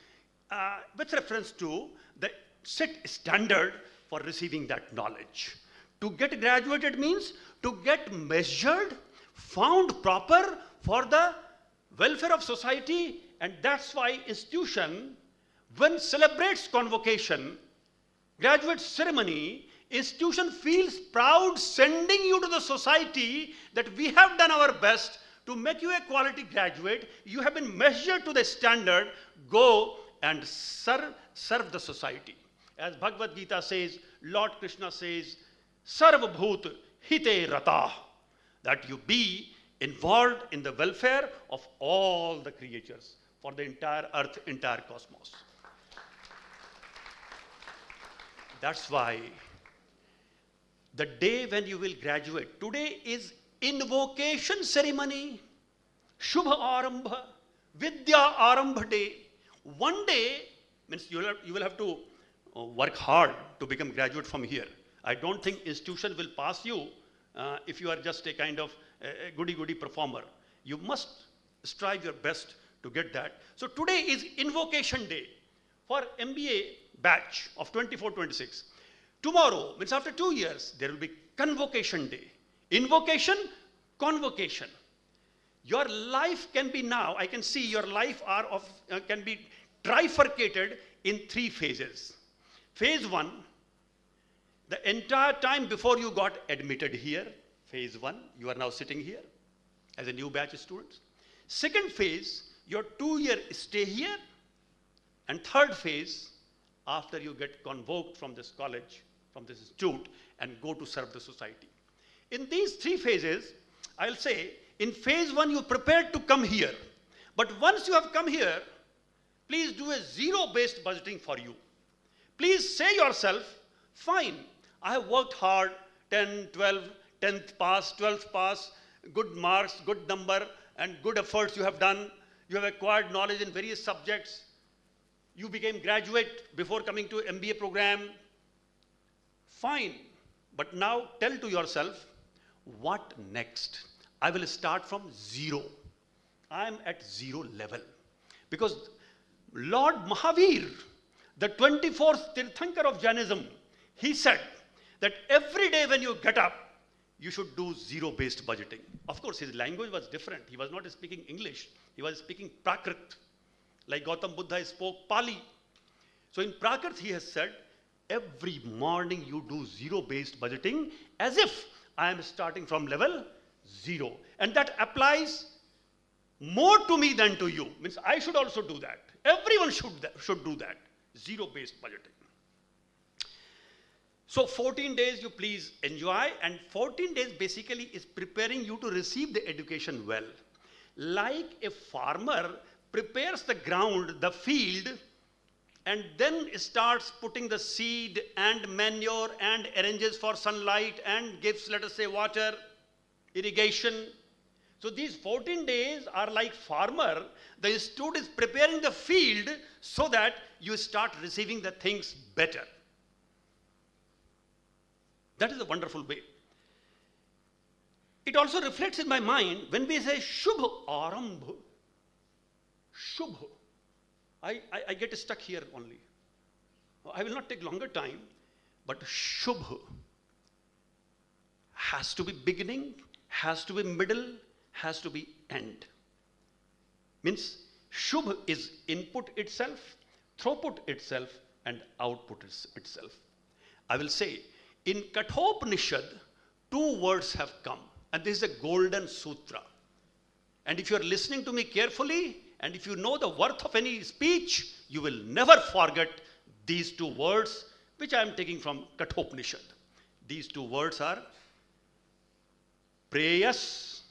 with reference to the set standard for receiving that knowledge. To get graduated means to get measured, found proper for the welfare of society, and that's why institution, when celebrates convocation, graduate ceremony, institution feels proud sending you to the society that we have done our best to make you a quality graduate. You have been measured to the standard. Go and serve the society. As Bhagavad Gita says, Lord Krishna says, Sarva Bhut Hite Rata, that you be involved in the welfare of all the creatures for the entire earth, entire cosmos. That's why the day when you will graduate, today is invocation ceremony, Shubh Aarambh, Vidya Aarambh day. One day means you will have to work hard to become graduate from here. I don't think institution will pass you if you are just a kind of a goody-goody performer. You must strive your best to get that. So today is invocation day for MBA batch of 24-26. Tomorrow, means after 2 years, there will be convocation day. Invocation, convocation. Your life can be now, I can see your life can be trifurcated in 3 phases. Phase 1, the entire time before you got admitted here, phase 1, you are now sitting here as a new batch of students. Second phase, your 2-year stay here. And third phase, after you get convoked from this college, from this institute, and go to serve the society. In these 3 phases, I'll say, in phase 1, you prepared to come here. But once you have come here, please do a zero-based budgeting for you. Please say yourself, fine, I have worked hard, 10, 12, 10th pass, 12th pass, good marks, good number, and good efforts you have done. You have acquired knowledge in various subjects. You became graduate before coming to MBA program. Fine. But now tell to yourself, what next? I will start from zero. I am at zero level. Because Lord Mahavir, the 24th Tirthankar of Jainism, he said that every day when you get up, you should do zero-based budgeting. Of course, his language was different. He was not speaking English. He was speaking Prakrit. Like Gautam Buddha spoke Pali. So in Prakrit, he has said, every morning you do zero-based budgeting as if I am starting from level zero. And that applies more to me than to you. Means I should also do that. Everyone should do that. Zero-based budgeting. So 14 days you please enjoy, and 14 days basically is preparing you to receive the education well. Like a farmer prepares the ground, the field, and then starts putting the seed and manure and arranges for sunlight and gives, let us say, water, irrigation. So these 14 days are like farmer. The institute is preparing the field so that you start receiving the things better. That is a wonderful way. It also reflects in my mind when we say Shubh Aarambh. Shubh. I get stuck here only. I will not take longer time, but Shubh has to be beginning, has to be middle, has to be end. Means Shubh is input itself, throughput itself, and output itself. I will say, in Kathopanishad, 2 words have come, and this is a golden sutra. And if you are listening to me carefully, and if you know the worth of any speech, you will never forget these 2 words, which I am taking from Kathopanishad. These 2 words are Preyas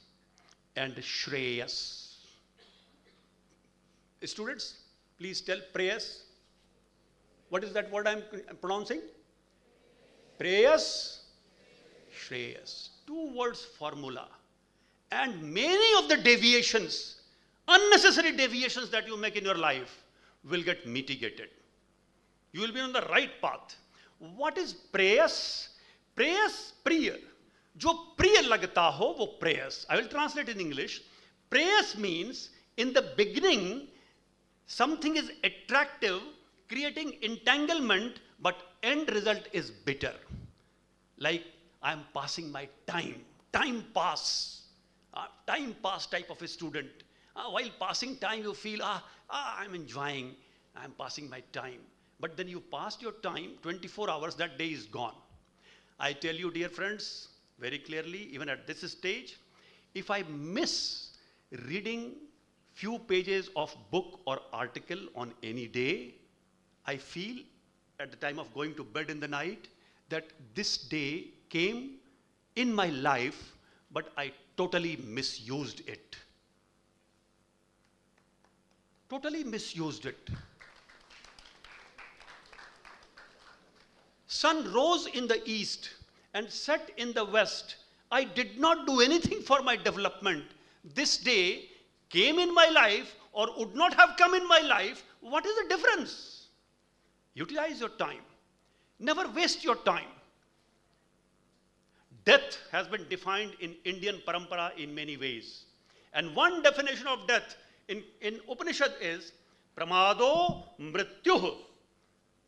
and Shreyas. Students, please tell Preyas. What is that word I am pronouncing? Preyas, Shreyas. 2 words formula. And many of the deviations, unnecessary deviations that you make in your life will get mitigated. You will be on the right path. What is Preyas? Preyas, priya. Jo priya lagta ho, wo preyas. I will translate in English. Preyas means, in the beginning, something is attractive, creating entanglement, but end result is bitter. Like, I am passing my time. Time pass type of a student. While passing time, you feel, I'm enjoying, I'm passing my time. But then you passed your time, 24 hours, that day is gone. I tell you, dear friends, very clearly, even at this stage, if I miss reading few pages of book or article on any day, I feel at the time of going to bed in the night that this day came in my life, but I totally misused it. Totally misused it. Sun rose in the east and set in the west. I did not do anything for my development. This day came in my life or would not have come in my life. What is the difference? Utilize your time. Never waste your time. Death has been defined in Indian parampara in many ways. And one definition of death in Upanishad is Pramado Mrityuh.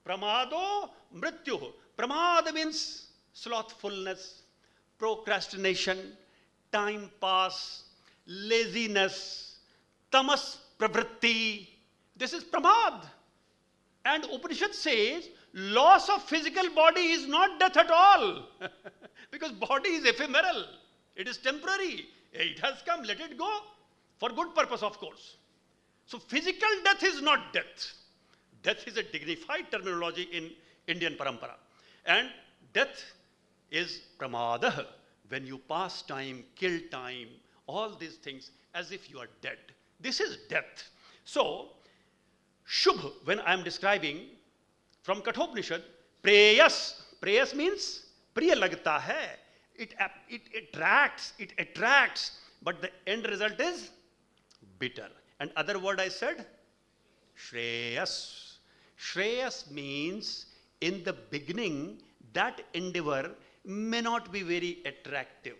Pramado Mrityuh. Pramada means slothfulness, procrastination, time pass, laziness, tamas pravritti. This is pramad. And Upanishad says, loss of physical body is not death at all. Because body is ephemeral. It is temporary. It has come, let it go. For good purpose, of course. So physical death is not death. Death is a dignified terminology in Indian parampara. And death is pramadah. When you pass time, kill time, all these things as if you are dead. This is death. So, Shubh, when I am describing from Kathopanishad, Preyas. Preyas means priya lagta hai. It attracts, but the end result is bitter. And other word I said, Shreyas. Shreyas means in the beginning that endeavor may not be very attractive,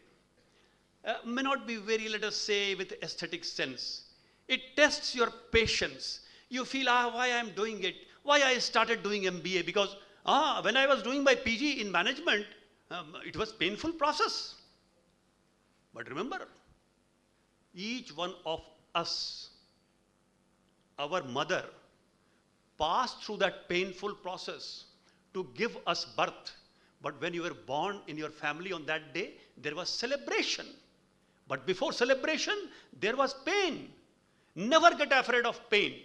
may not be very, let us say, with aesthetic sense. It tests your patience. You feel, why I am doing it? Why I started doing MBA? Because when I was doing my PG in management, it was painful process. But remember, each one of us, our mother, passed through that painful process to give us birth. But when you were born in your family on that day, there was celebration. But before celebration, there was pain. Never get afraid of pain.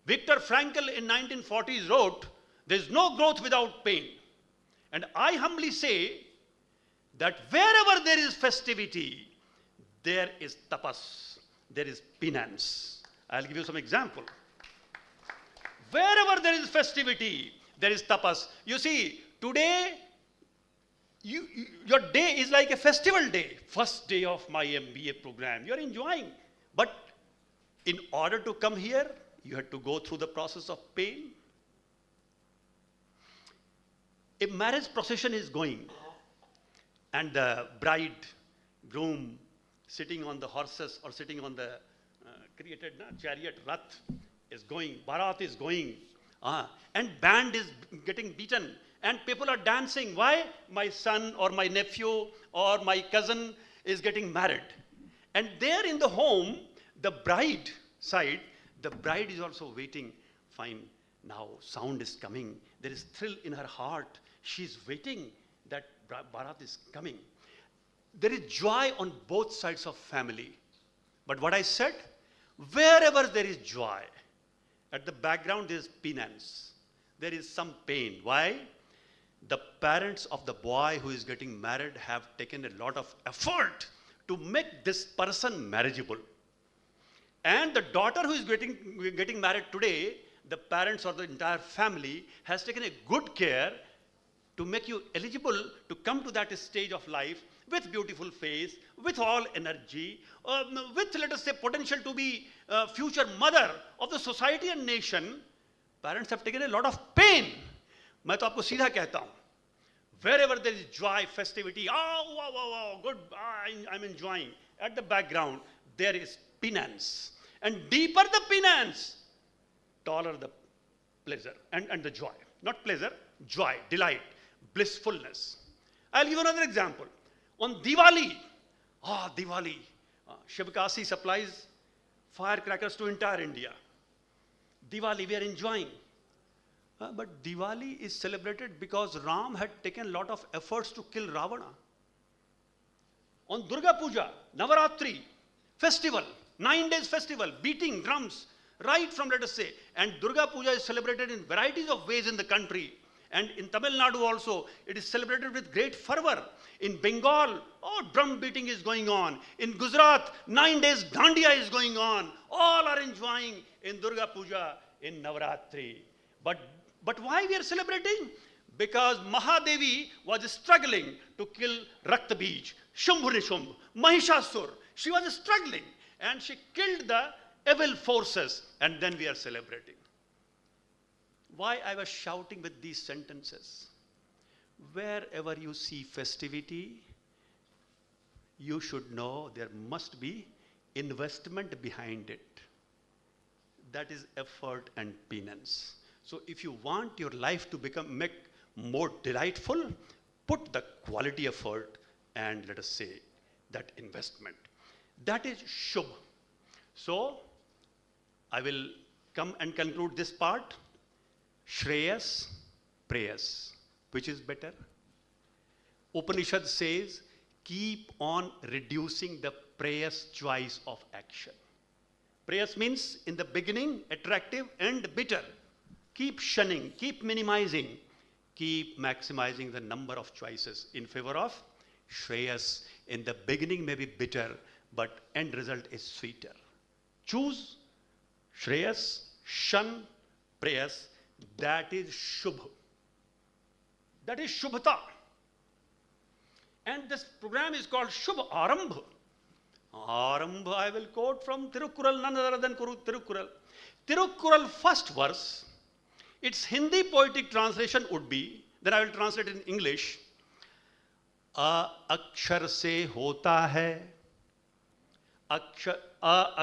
Viktor Frankl in 1940s wrote, "There's no growth without pain." And I humbly say that wherever there is festivity, there is tapas, there is penance. I'll give you some example. Wherever there is festivity, there is tapas. You see, today, your day is like a festival day. First day of my MBA program. You're enjoying. But in order to come here, you had to go through the process of pain. A marriage procession is going, and the bride, groom, sitting on the horses or sitting on the created chariot, rath, is going, Bharat is going, and band is getting beaten, and people are dancing. Why? My son or my nephew or my cousin is getting married. And there in the home, the bride side, the bride is also waiting. Fine, now sound is coming. There is thrill in her heart. She's waiting that Bharat is coming. There is joy on both sides of family. But what I said, wherever there is joy, at the background there is penance. There is some pain. Why? The parents of the boy who is getting married have taken a lot of effort to make this person marriageable. And the daughter who is getting married today, the parents or the entire family has taken a good care to make you eligible to come to that stage of life with beautiful face, with all energy, with, let us say, potential to be future mother of the society and nation. Parents have taken a lot of pain. मैं तो आपको सीधा कहता हूँ, wherever there is joy, festivity, wow, good, I'm enjoying. At the background, there is penance. And deeper the penance, taller the pleasure and the joy. Not pleasure, joy, delight, blissfulness. I'll give another example. On Diwali, Shivkasi supplies firecrackers to entire India. Diwali, we are enjoying. But Diwali is celebrated because Ram had taken a lot of efforts to kill Ravana. On Durga Puja, Navaratri, festival, 9 days festival, beating drums, right from, let us say, and Durga Puja is celebrated in varieties of ways in the country. And in Tamil Nadu also, it is celebrated with great fervor. In Bengal, drum beating is going on. In Gujarat, 9 days Dandiya is going on. All are enjoying in Durga Puja, in Navaratri. But why we are celebrating? Because Mahadevi was struggling to kill Raktabij, Shambhu-Nishambh, Mahishasur. She was struggling and she killed the evil forces, and then we are celebrating. Why I was shouting with these sentences? Wherever you see festivity, you should know there must be investment behind it. That is effort and penance. So if you want your life to make more delightful, put the quality effort and, let us say, that investment. That is Shubh. So I will come and conclude this part. Shreyas, prayas. Which is better? Upanishad says, keep on reducing the prayas choice of action. Prayas means in the beginning, attractive and bitter. Keep shunning, keep minimizing, keep maximizing the number of choices in favor of Shreyas. In the beginning may be bitter, but end result is sweeter. Choose Shreyas, shun prayas. That is Shubh. That is Shubhata. And this program is called Shubh Aarambh. Aarambh, I will quote from Tirukural, none other than Tirukural. Tirukural first verse, its Hindi poetic translation would be, Then I will translate it in English. A akshar se hota hai, a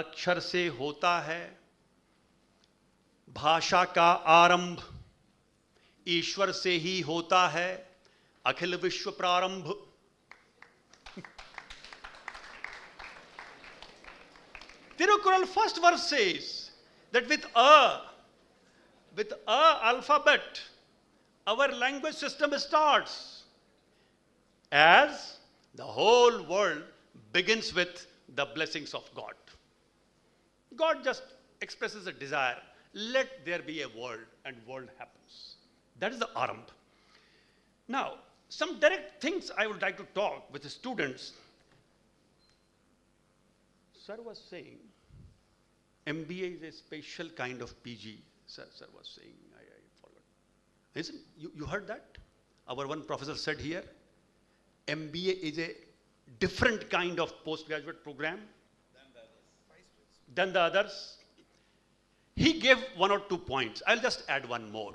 akshar se hota hai, भाषा का आरंभ ईश्वर से ही होता है, अखिल विश्व प्रारंभ. Tirukural first verse says that with a alphabet, our language system starts, as the whole world begins with the blessings of God. God just expresses a desire. Let there be a world, and world happens. That is the Arambh. Now, some direct things I would like to talk with the students. Sir was saying, MBA is a special kind of PG. Sir was saying, I forgot. Isn't you heard that? Our one professor said here, MBA is a different kind of postgraduate program than the others. He gave 1 or 2 points. I'll just add one more.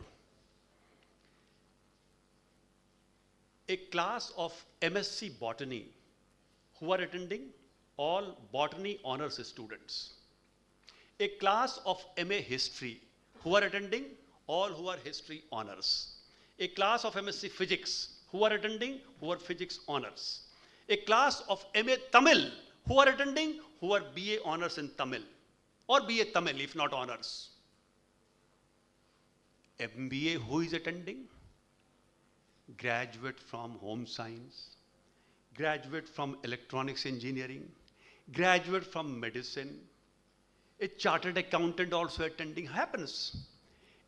A class of MSc Botany who are attending, all botany honors students. A class of MA History who are attending, all who are history honors. A class of MSc Physics who are attending, who are physics honors. A class of MA Tamil who are attending, who are BA honors in Tamil, or BA Tamil if not honors. MBA who is attending? Graduate from home science, graduate from electronics engineering, graduate from medicine, a chartered accountant also attending. Happens.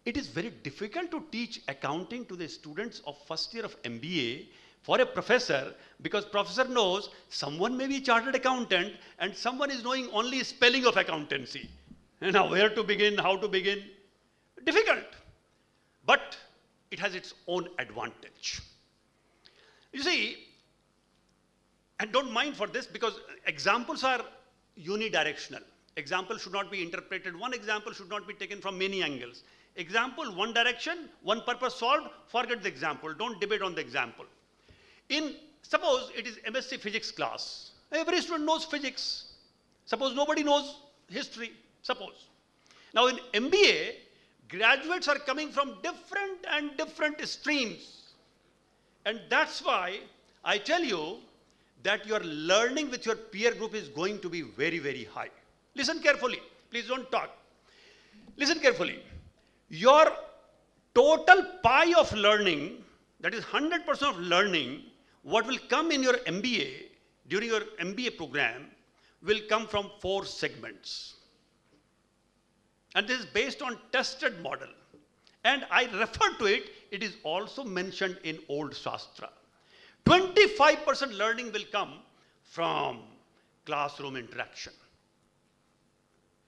It is very difficult to teach accounting to the students of first year of MBA for a professor, because professor knows someone may be chartered accountant and someone is knowing only spelling of accountancy. Now where to begin, how to begin? Difficult. But it has its own advantage. You see, and don't mind for this, because examples are unidirectional. Example should not be interpreted. One example should not be taken from many angles. Example, one direction, one purpose solved, forget the example. Don't debate on the example. Suppose it is MSc Physics class. Every student knows physics. Suppose nobody knows history. Suppose. Now in MBA, graduates are coming from different streams. And that's why I tell you that your learning with your peer group is going to be very, very high. Listen carefully. Please don't talk. Listen carefully. Your total pie of learning, that is 100% of learning, what will come in your MBA, during your MBA program, will come from 4 segments. And this is based on tested model. And I refer to it, it is also mentioned in old Shastra. 25% learning will come from classroom interaction.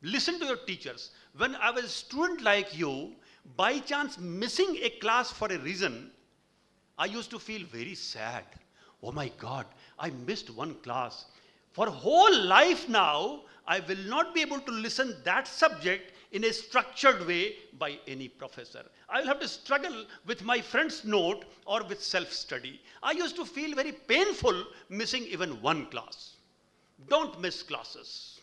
Listen to your teachers. When I was a student like you, by chance missing a class for a reason, I used to feel very sad. Oh my God, I missed one class. For whole life now, I will not be able to listen that subject in a structured way by any professor. I will have to struggle with my friend's note or with self-study. I used to feel very painful missing even one class. Don't miss classes.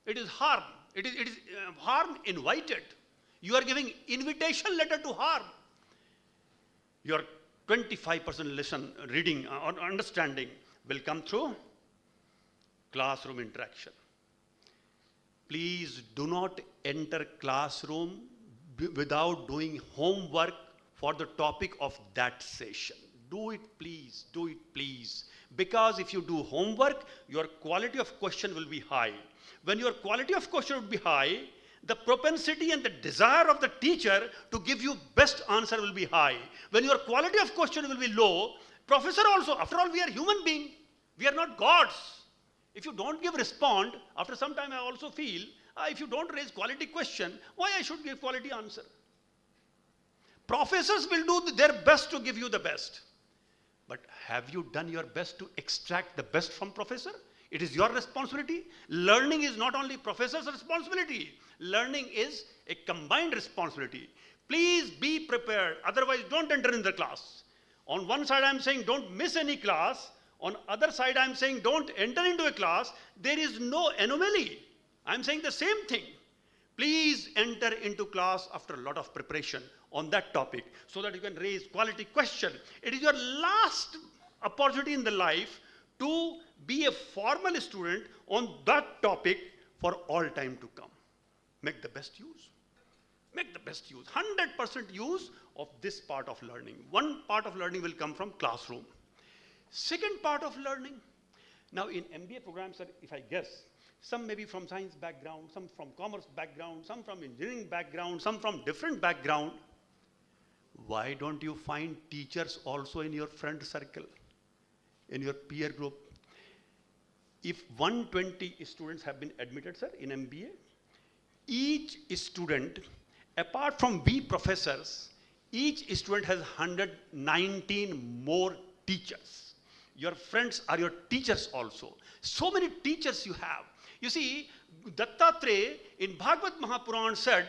It is harm. It is harm invited. You are giving invitation letter to harm. Your 25% reading or understanding will come through classroom interaction. Please do not enter classroom without doing homework for the topic of that session. Do it please, do it please. Because if you do homework, your quality of question will be high. When your quality of question will be high, the propensity and the desire of the teacher to give you best answer will be high. When your quality of question will be low, professor also, after all we are human beings, we are not gods. If you don't give respond, after some time I also feel, if you don't raise quality question, why I should give quality answer? Professors will do their best to give you the best. But have you done your best to extract the best from professor? It is your responsibility. Learning is not only professor's responsibility. Learning is a combined responsibility. Please be prepared. Otherwise, don't enter in the class. On one side, I'm saying don't miss any class. On other side, I'm saying don't enter into a class. There is no anomaly. I'm saying the same thing. Please enter into class after a lot of preparation on that topic so that you can raise quality question. It is your last opportunity in the life to be a formal student on that topic for all time to come. Make the best use. Make the best use. 100% use of this part of learning. One part of learning will come from classroom. Second part of learning. Now in MBA programs, if I guess, some may be from science background, some from commerce background, some from engineering background, some from different background. Why don't you find teachers also in your friend circle, in your peer group? If 120 students have been admitted, sir, in MBA, each student, apart from we professors, each student has 119 more teachers. Your friends are your teachers also. So many teachers you have. You see, Dattatreya in Bhagavad Mahapuran said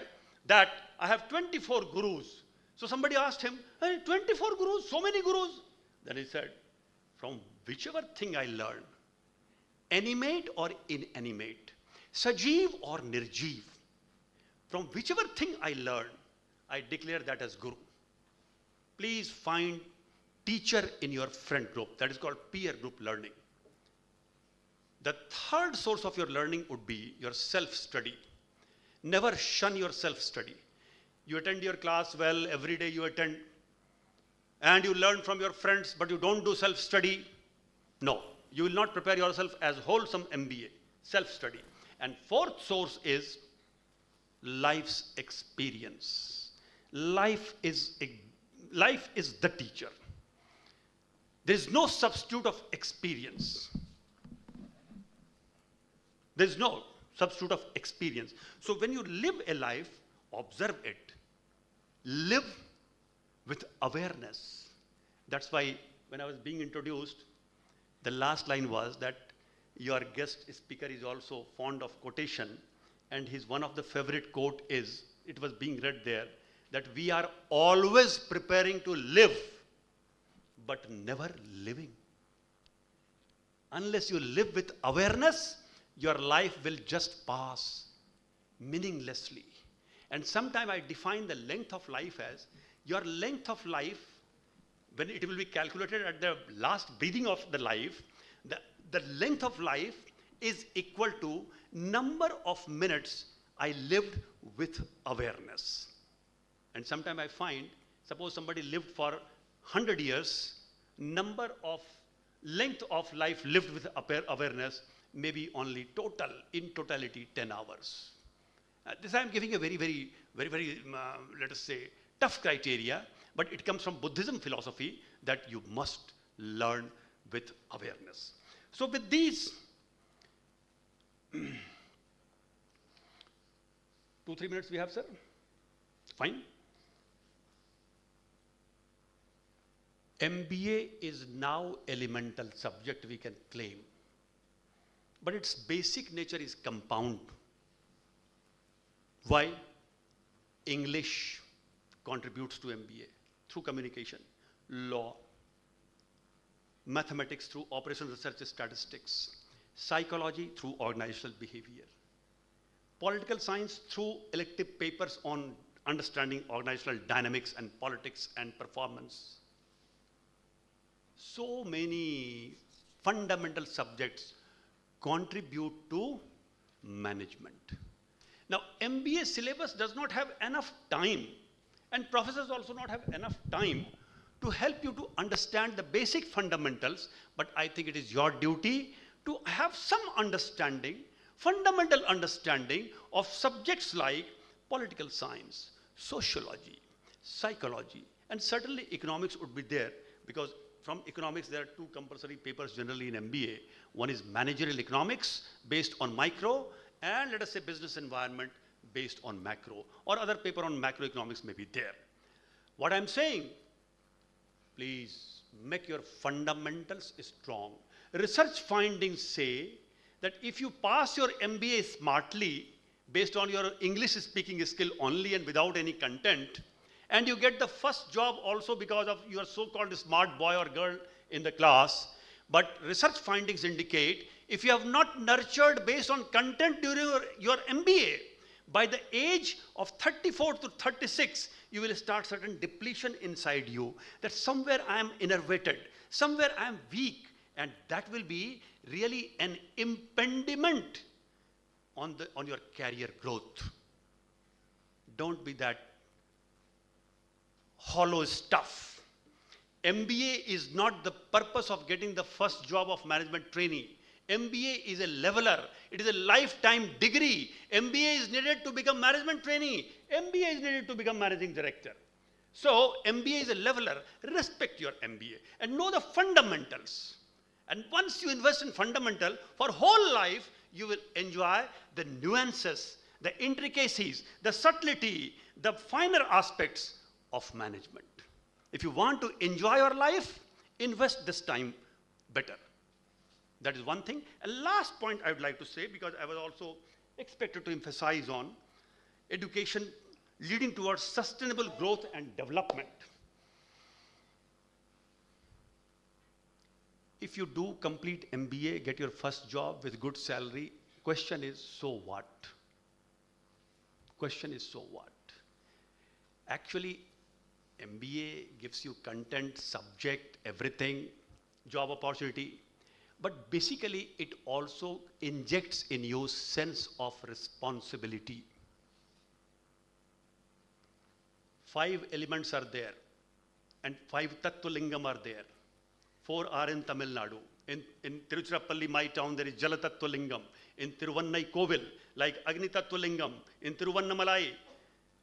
that I have 24 gurus. So somebody asked him, hey, 24 gurus, so many gurus. Then he said, from whichever thing I learn, animate or inanimate, sajeev or nirjeev, from whichever thing I learn, I declare that as guru. Please find teacher in your friend group. That is called peer group learning. The third source of your learning would be your self-study. Never shun your self-study. You attend your class well, every day you attend, and you learn from your friends, but you don't do self-study. No, you will not prepare yourself as wholesome MBA, self-study. And fourth source is life's experience. Life is the teacher. There is no substitute of experience. There is no substitute of experience. So when you live a life, observe it. Live with awareness. That's why when I was being introduced, the last line was that your guest speaker is also fond of quotation, and his one of the favorite quote is, it was being read there, that we are always preparing to live, but never living. Unless you live with awareness, your life will just pass meaninglessly. And sometimes I define the length of life as your length of life, when it will be calculated at the last breathing of the life, the length of life is equal to number of minutes I lived with awareness. And sometimes I find, suppose somebody lived for 100 years, length of life lived with awareness, maybe only in totality 10 hours. This I am giving a very, let us say, tough criteria, but it comes from Buddhism philosophy that you must learn with awareness. So with these 2-3 minutes we have, sir? Fine. MBA is now elemental subject, we can claim. But its basic nature is compound. Why? English contributes to MBA through communication, law, mathematics through operational research and statistics, psychology through organizational behavior, political science through elective papers on understanding organizational dynamics and politics and performance. So many fundamental subjects contribute to management. Now, MBA syllabus does not have enough time, and professors also not have enough time to help you to understand the basic fundamentals, but I think it is your duty to have some understanding, fundamental understanding of subjects like political science, sociology, psychology, and certainly economics would be there, because from economics there are two compulsory papers generally in MBA. One is managerial economics based on micro, and let us say business environment based on macro, or other paper on macroeconomics may be there. What I'm saying, please make your fundamentals strong. Research findings say that if you pass your MBA smartly based on your English speaking skill only and without any content, and you get the first job also because of your so-called smart boy or girl in the class. But research findings indicate if you have not nurtured based on content during your MBA, by the age of 34 to 36, you will start certain depletion inside you, that somewhere I am innervated, somewhere I am weak, and that will be really an impediment on your career growth. Don't be that hollow stuff. MBA is not the purpose of getting the first job of management trainee. MBA is a leveler. It is a lifetime degree. MBA is needed to become management trainee. MBA is needed to become managing director. So MBA is a leveler. Respect your MBA and know the fundamentals. And once you invest in fundamental, for whole life, you will enjoy the nuances, the intricacies, the subtlety, the finer aspects of management. If you want to enjoy your life, invest this time better. That is one thing. And last point I would like to say, because I was also expected to emphasize on education leading towards sustainable growth and development. If you do complete MBA, get your first job with good salary, question is, so what? Question is, so what? Actually, MBA gives you content, subject, everything, job opportunity. But basically, it also injects in you sense of responsibility. 5 elements are there, and 5 Tattvaliнгam are there. 4 are in Tamil Nadu. In Tiruchirappalli, my town, there is Jala Tattvaliнгam. In Tiruvannai Kovil, like Agni Tattvaliнгam. In Tiruvannamalai,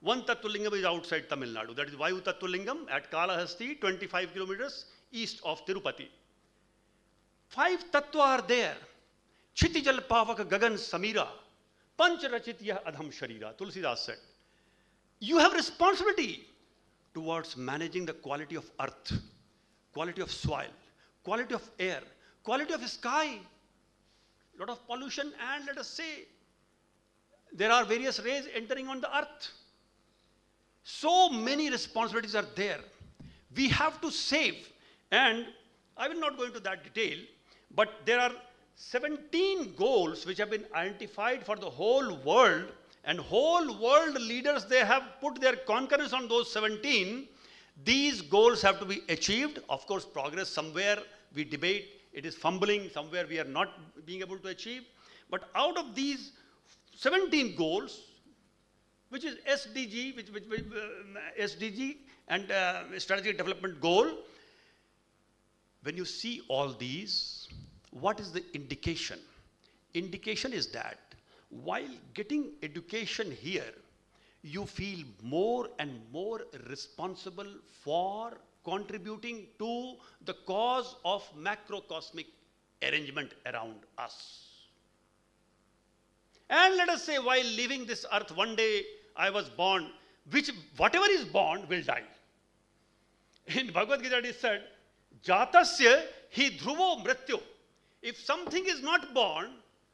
1 Tattvaliнгam is outside Tamil Nadu. That is Vayu Tattvaliнгam at Kalahasti, 25 kilometers east of Tirupati. 5 tattva are there. Chitijal Pavaka Gagan Samira. Pancharachitya Adham Sharira. Tulsidas said. You have responsibility towards managing the quality of earth, quality of soil, quality of air, quality of sky. Lot of pollution, and let us say there are various rays entering on the earth. So many responsibilities are there. We have to save, and I will not go into that detail, but there are 17 goals which have been identified for the whole world, and whole world leaders, they have put their concurrence on those 17. These goals have to be achieved. Of course, progress somewhere we debate, it is fumbling, somewhere we are not being able to achieve. But out of these 17 goals, which is SDG, SDG and Strategic Development Goal, when you see all these, what is the indication? Indication is that while getting education here, you feel more and more responsible for contributing to the cause of macrocosmic arrangement around us. And let us say, while leaving this earth, one day I was born, whatever is born will die. In Bhagavad Gita it is said, Jatasya hi dhruvo mrityu. If something is not born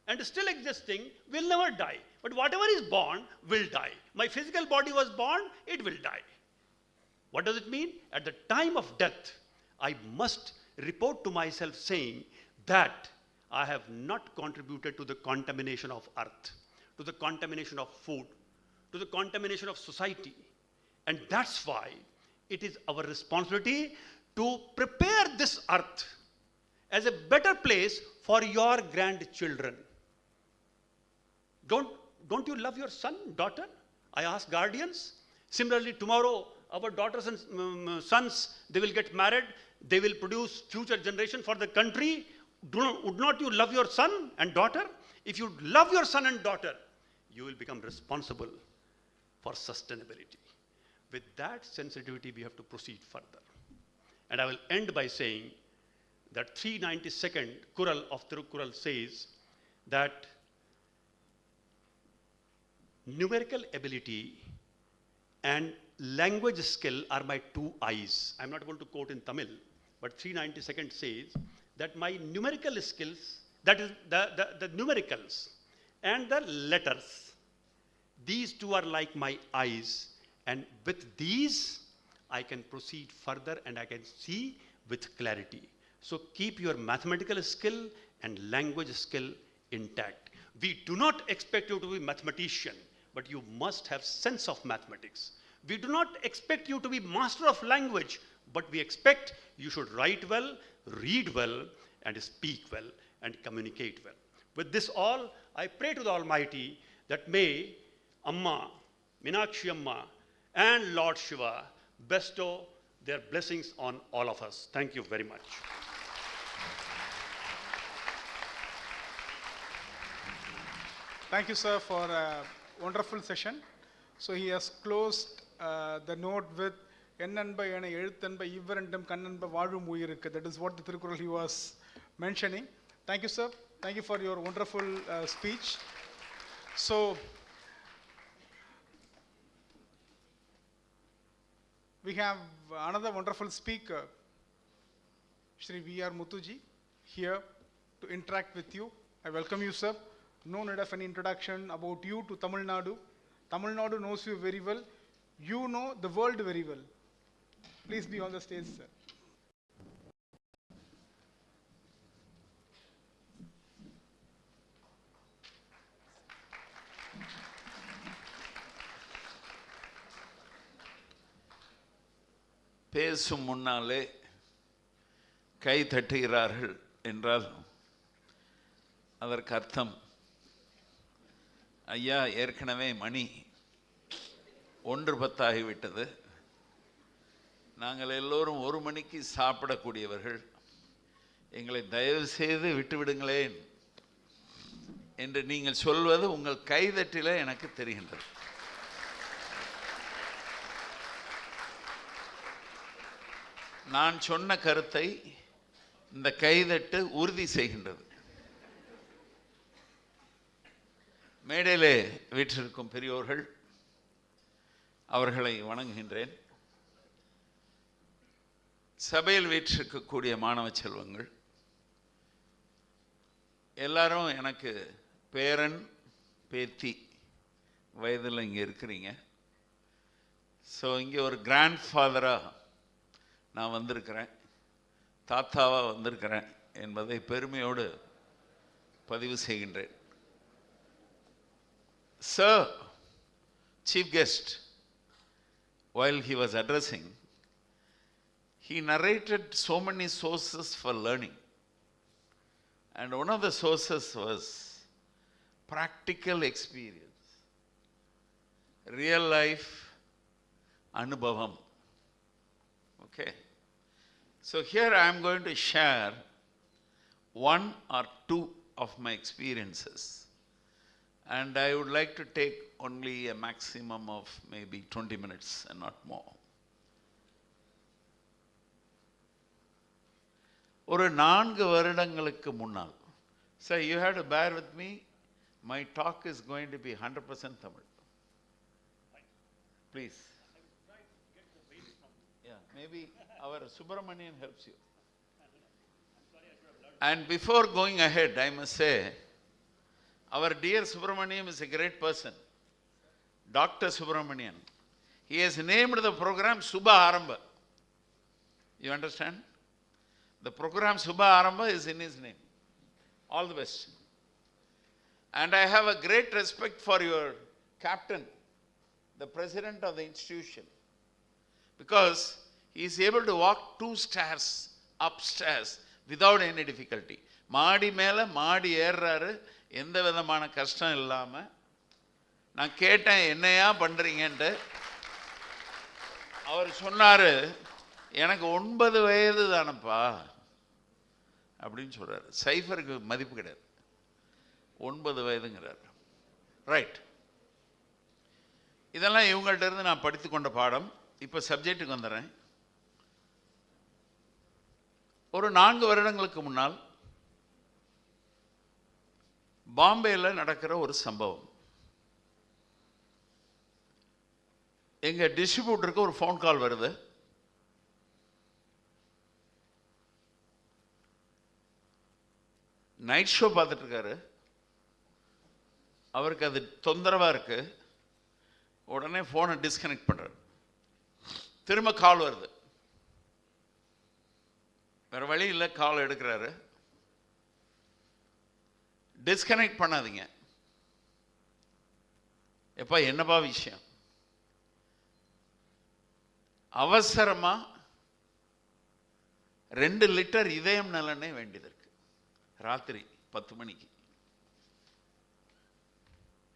and still existing, will never die. But whatever is born will die. My physical body was born, it will die. What does it mean? At the time of death, I must report to myself saying that I have not contributed to the contamination of earth, to the contamination of food, to the contamination of society. And that's why it is our responsibility to prepare this earth as a better place for your grandchildren. Don't you love your son, daughter? I ask guardians. Similarly, tomorrow, our daughters and sons, they will get married. They will produce future generation for the country. Would not you love your son and daughter? If you love your son and daughter, you will become responsible for sustainability. With that sensitivity, we have to proceed further. And I will end by saying that 392nd Kural of Tirukkural says that numerical ability and language skill are my 2 eyes. I'm not able to quote in Tamil, but 392nd says that my numerical skills, that is the numericals and the letters, these 2 are like my eyes, and with these I can proceed further and I can see with clarity. So keep your mathematical skill and language skill intact. We do not expect you to be a mathematician, but you must have sense of mathematics. We do not expect you to be master of language, but we expect you should write well, read well, and speak well, and communicate well. With this all, I pray to the Almighty that may Amma, Meenakshi Amma, and Lord Shiva bestow their blessings on all of us. Thank you very much. Thank you, sir, for a wonderful session. So he has closed the note with Ennanba ena ezhuthanba ivvarandum kannanba vaazhum uyirukku. That is what the Tirukural he was mentioning. Thank you, sir. Thank you for your wonderful speech. So we have another wonderful speaker, Shri R Muthu ji, here to interact with you. I welcome you, sir. No need of any introduction about you to Tamil Nadu. Tamil Nadu knows you very well. You know the world very well. Please be on the stage, sir. பேசும் முன்னாலே கை தட்டுகிறார்கள் என்றால் அதற்கு அர்த்தம் ஐயா ஏற்கனவே மணி 1:10 ஆகிவிட்டது. நாங்கள் எல்லோரும் 1 மணிக்கு சாப்பிடக்கூடியவர்கள், எங்களை தயவு செய்து விட்டுவிடுங்களேன் என்று நீங்கள் சொல்வது உங்கள் கைதட்டிலே எனக்கு தெரிகின்றது. நான் சொன்ன கருத்தை இந்த கைதட்டு உறுதி செய்கின்றது. மேடையிலே வீற்றிருக்கும் பெரியோர்கள், அவர்களை வணங்குகின்றேன். சபையில் வீற்றிருக்கக்கூடிய மாணவ செல்வங்கள் எல்லாரும் எனக்கு பேரன் பேத்தி வயதில் இங்கே இருக்கிறீங்க. ஸோ இங்கே ஒரு கிராண்ட் ஃபாதராக நான் வந்திருக்கிறேன், தாத்தாவாக வந்திருக்கிறேன் என்பதை பெருமையோடு பதிவு செய்கின்றேன். Sir, chief guest, while he was addressing, he narrated so many sources for learning. And one of the sources was practical experience, real life anubhavam. Okay. So here I am going to share 1 or 2 of my experiences. And I would like to take only a maximum of maybe 20 minutes and not more. ஒரு 4 வருடங்களுக்கு முன்னால், so you have to bear with me, my talk is going to be 100% Tamil. Please. Yeah, maybe our Subramanian helps you. And before going ahead, I must say, our dear Subramanian is a great person, Dr. Subramanian. He has named the program Shubh Aarambh. You understand? The program Shubh Aarambh is in his name. All the best. And I have a great respect for your captain, the president of the institution, because he is able to walk 2 stairs upstairs without any difficulty. மாடி மேலே மாடி ஏறுறாரு, எந்த விதமான கஷ்டம் இல்லாமல். நான் கேட்டேன் என்னையா பண்ணுறீங்கன்ட்டு. அவர் சொன்னார், எனக்கு 9 வயது தானப்பா அப்படின்னு சொல்கிறார். சைஃபருக்கு மதிப்பு கிடையாது, 9 வயதுங்கிறார். ரைட். இதெல்லாம் இவங்கள்ட்ட இருந்து நான் படித்து கொண்ட பாடம். இப்போ சப்ஜெக்டுக்கு வந்துடுறேன். ஒரு 4 வருடங்களுக்கு முன்னால் பாம்பேயில் நடக்கிற ஒரு சம்பவம். எங்கள் டிஸ்ட்ரிபியூட்டருக்கு ஒரு ஃபோன் கால் வருது. நைட் ஷோ பார்த்துட்டு இருக்காரு. அவருக்கு அது தொந்தரவாக இருக்கு. உடனே ஃபோனை டிஸ்கனெக்ட் பண்ணுறாரு. திரும்ப கால் வருது. வேறு வழி இல்லை, கால் எடுக்கிறாரு. டிஸ்கனெக்ட் பண்ணாதீங்க. எப்பா என்னப்பா விஷயம்? அவசரமாக 2 லிட்டர் இதயம் நல்லெண்ணெய் வேண்டியது இருக்கு. ராத்திரி 10 மணிக்கு.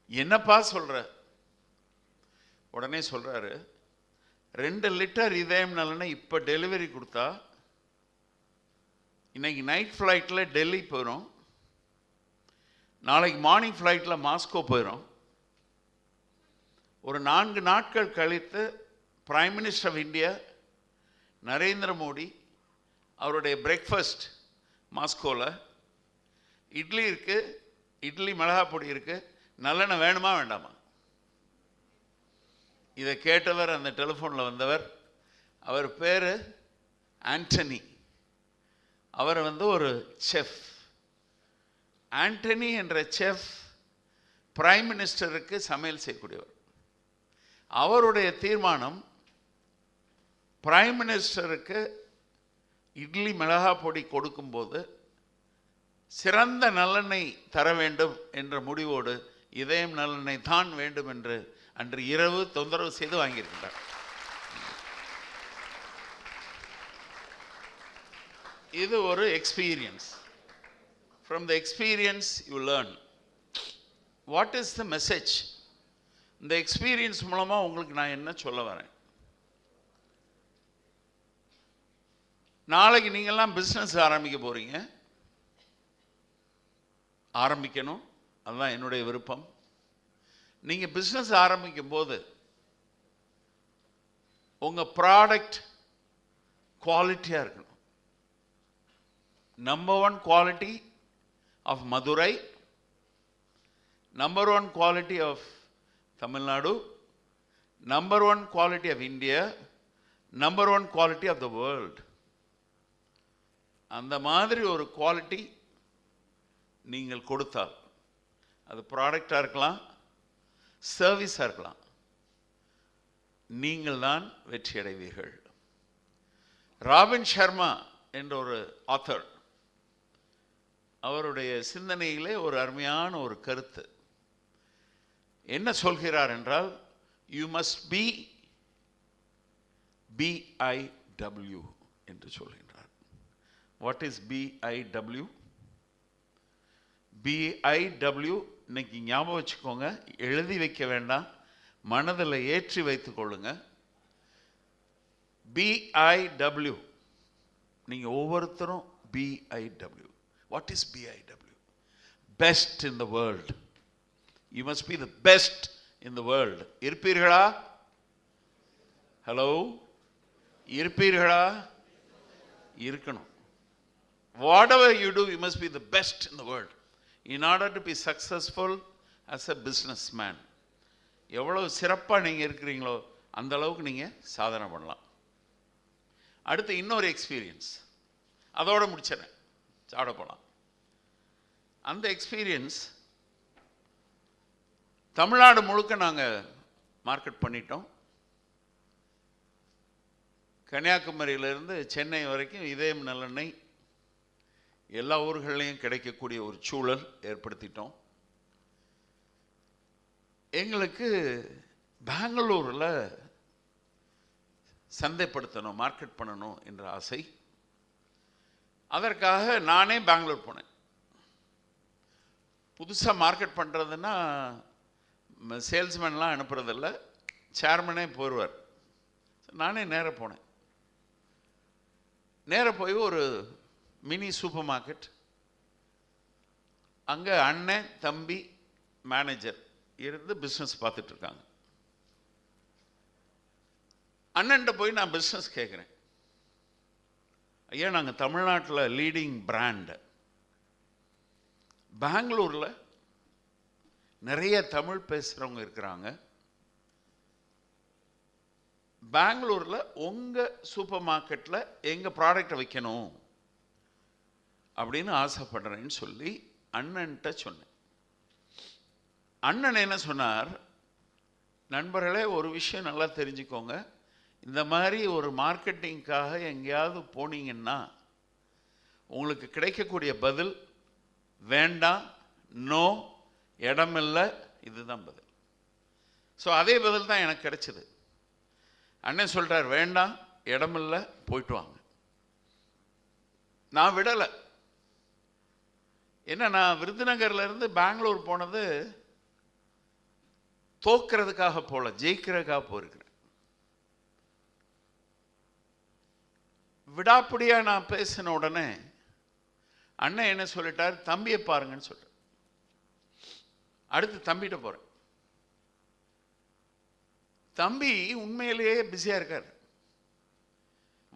என்னப்பா சொல்ற? உடனே சொல்றாரு, 2 லிட்டர் இதயம் நல்லெண்ணெய் இப்போ டெலிவரி கொடுத்தா இன்னைக்கு நைட் ஃப்ளைட்டில் டெல்லி போயிடும், நாளைக்கு மார்னிங் ஃப்ளைட்டில் மாஸ்கோ போயிடும், ஒரு 4 நாட்கள் கழித்து prime minister of India Narendra Modi அவருடைய பிரேக்ஃபாஸ்ட் மாஸ்கோவில் இட்லி இருக்குது, இட்லி மிளகா பொடி இருக்குது, நல்லெண்ணெய் வேணுமா வேண்டாமா? இதை கேட்டவர், அந்த டெலிஃபோனில் வந்தவர், அவர் பேர் ஆண்டனி. அவர் ஒரு செஃப். ஆண்டனி என்ற செஃப் பிரைம் மினிஸ்டருக்கு சமையல் செய்யக்கூடியவர். அவருடைய தீர்மானம் பிரைம் மினிஸ்டருக்கு இட்லி மிளகா பொடி கொடுக்கும்போது சிறந்த நல்லெண்ணெய் தர வேண்டும் என்ற முடிவோடு இதயம் நல்லெண்ணெய் தான் வேண்டும் என்று அன்று இரவு தொந்தரவு செய்து வாங்கியிருக்கிறார். இது ஒரு experience. From the experience you learn. What is the message? இந்த எக்ஸ்பீரியன்ஸ் மூலமாக உங்களுக்கு நான் என்ன சொல்ல வரேன்? நாளைக்கு நீங்கள்லாம் பிஸ்னஸ் ஆரம்பிக்க போகிறீங்க, ஆரம்பிக்கணும், அதுதான் என்னுடைய விருப்பம். நீங்கள் பிஸ்னஸ் ஆரம்பிக்கும் போது உங்கள் ப்ராடக்ட் குவாலிட்டியாக இருக்கணும். Number 1 quality of Madurai, number 1 quality of Tamil Nadu, number 1 quality of India, number 1 quality of the world. அந்த மாதிரி ஒரு குவாலிட்டி நீங்கள் கொடுத்தால், அது ப்ராடக்டாக இருக்கலாம், சர்வீஸாக இருக்கலாம், நீங்கள் தான் வெற்றி அடைவீர்கள். ராபின் சர்மா என்ற ஒரு ஆத்தர், அவருடைய சிந்தனையிலே ஒரு அருமையான ஒரு கருத்து என்ன சொல்கிறார் என்றால், யூ மஸ்ட் பி BIW என்று சொல்கின்றார். What is BIW? BIW இன்னைக்கு ஞாபகம் வச்சுக்கோங்க, எழுதி வைக்க வேண்டாம், மனதில் ஏற்றி வைத்துக் கொள்ளுங்க. BIW, நீங்கள் ஒவ்வொருத்தரும் BIW. What is BIW? Best in the world. You must be the best in the world. இருப்பீர்களா? ஹலோ, இருப்பீர்களா? இருக்கணும். Whatever you do, you must be the best in the world in order to be successful as a businessman. எவ்வளவு சிறப்பாக நீங்கள் இருக்கிறீங்களோ அந்த அளவுக்கு நீங்கள் சாதனை பண்ணலாம். அடுத்து இன்னொரு எக்ஸ்பீரியன்ஸ், அதோடு முடிச்சிடறேன், சாப்பிட போகலாம். அந்த எக்ஸ்பீரியன்ஸ் தமிழ்நாடு முழுக்க நாங்கள் மார்க்கெட் பண்ணிட்டோம். கன்னியாகுமரியிலிருந்து சென்னை வரைக்கும் இதயம் நல்லெண்ணெய் எல்லா ஊர்களையும் கிடைக்கக்கூடிய ஒரு சூழல் ஏற்படுத்திட்டோம். எங்களுக்கு பெங்களூரில் சந்தைப்படுத்தணும், மார்க்கெட் பண்ணணும் என்ற ஆசை. அதற்காக நானே பெங்களூர் போனேன். புதுசாக மார்க்கெட் பண்ணுறதுன்னா சேல்ஸ்மேன்லாம் அனுப்புறதில்ல, சேர்மனே போயிடுவார். நானே நேராக போனேன். நேராக போய் ஒரு மினி சூப்பர் மார்க்கெட், அங்கே அண்ணன் தம்பி மேனேஜர் இருந்து பிஸ்னஸ் பார்த்துட்ருக்காங்க. அண்ணன்ட்ட போய் நான் பிஸ்னஸ் கேட்குறேன், ஐயா நாங்கள் தமிழ்நாட்டில் லீடிங் பிராண்டு, பெங்களூரில் நிறைய தமிழ் பேசுகிறவங்க இருக்கிறாங்க, பெங்களூரில் உங்கள் சூப்பர் மார்க்கெட்டில் எங்கள் ப்ராடக்டை வைக்கணும் அப்படின்னு ஆசைப்படுறேன்னு சொல்லி அண்ணன்ட்ட சொன்னேன். அண்ணன் என்ன சொன்னார், நண்பர்களே ஒரு விஷயம் நல்லா தெரிஞ்சுக்கோங்க, இந்த மாதிரி ஒரு மார்க்கெட்டிங்காக எங்கேயாவது போனீங்கன்னா உங்களுக்கு கிடைக்கக்கூடிய பதில் வேண்டாம், நோ, இடமில்லை, இதுதான் பதில். ஸோ அதே பதில் தான் எனக்கு கிடைச்சது. அண்ணன் சொல்கிறார் வேண்டாம், இடமில்லை, போயிட்டு வாங்க. நான் விடலை. என்ன, நான் விருதுநகர்லேருந்து பெங்களூர் போனது தோக்கிறதுக்காக போல, ஜெயிக்கிறதுக்காக போயிருக்கிறேன். விடாப்பிடியாக நான் பேசின உடனே அண்ணன் என்ன சொல்லிட்டார், தம்பியை பாருங்கன்னு சொல்லிட்டார். அடுத்து தம்பிகிட்ட போகிறேன். தம்பி உண்மையிலேயே பிஸியாக இருக்கார்.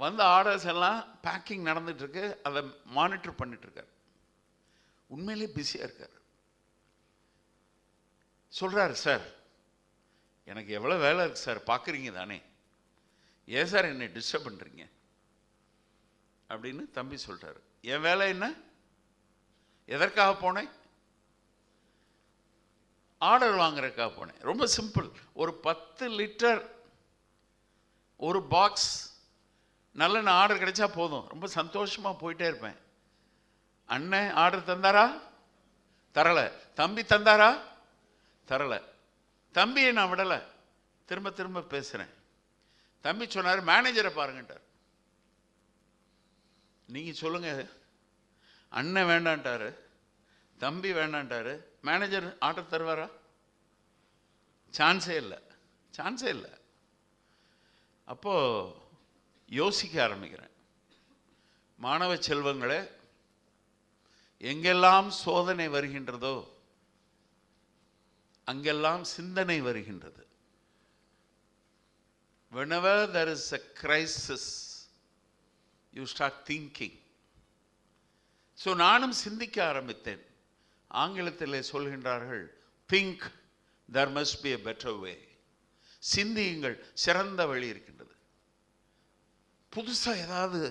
வந்த ஆர்டர்ஸ் எல்லாம் பேக்கிங் நடந்துட்டுருக்கு, அதை மானிட்டர் பண்ணிட்டுருக்கார். உண்மையிலேயே பிஸியாக இருக்கார். சொல்கிறார், சார் எனக்கு எவ்வளோ வேலை இருக்குது சார், பார்க்குறீங்க தானே, ஏன் சார் என்னை டிஸ்டர்ப் பண்ணுறீங்க அப்படின்னு தம்பி சொல்கிறார். என் வேலை என்ன, எதற்காக போனேன், ஆர்டர் வாங்குறதுக்காக போனேன். ரொம்ப சிம்பிள். ஒரு 10 லிட்டர் ஒரு பாக்ஸ் நல்ல ஆர்டர் கிடைச்சா போதும், ரொம்ப சந்தோஷமாக போயிட்டே இருப்பேன். அண்ணன் ஆர்டர் தந்தாரா, தரலை. தம்பி தந்தாரா, தரலை. தம்பியை நான் விடலை, திரும்ப திரும்ப பேசுகிறேன். தம்பி சொன்னார், மேனேஜரை பாருங்கட்டார். நீங்கள் சொல்லுங்கள், அண்ணன் வேண்டான்ட்டாரு, தம்பி வேண்டான்ட்டாரு, மேனேஜர் ஆர்டர் தருவாரா? சான்ஸே இல்லை, சான்ஸே இல்லை. அப்போது யோசிக்க ஆரம்பிக்கிறேன். மாணவ செல்வங்களே, எங்கெல்லாம் சோதனை வருகின்றதோ அங்கெல்லாம் சிந்தனை வருகின்றது. Whenever there is a crisis, you start thinking. So நானும் சிந்திக்க ஆரம்பித்தேன். ஆங்கிலத்தில் சொல்கின்றார்கள், think there must be a better way. சிந்தியுங்கள், சிறந்த வழி இருக்கின்றது. புதுசாக ஏதாவது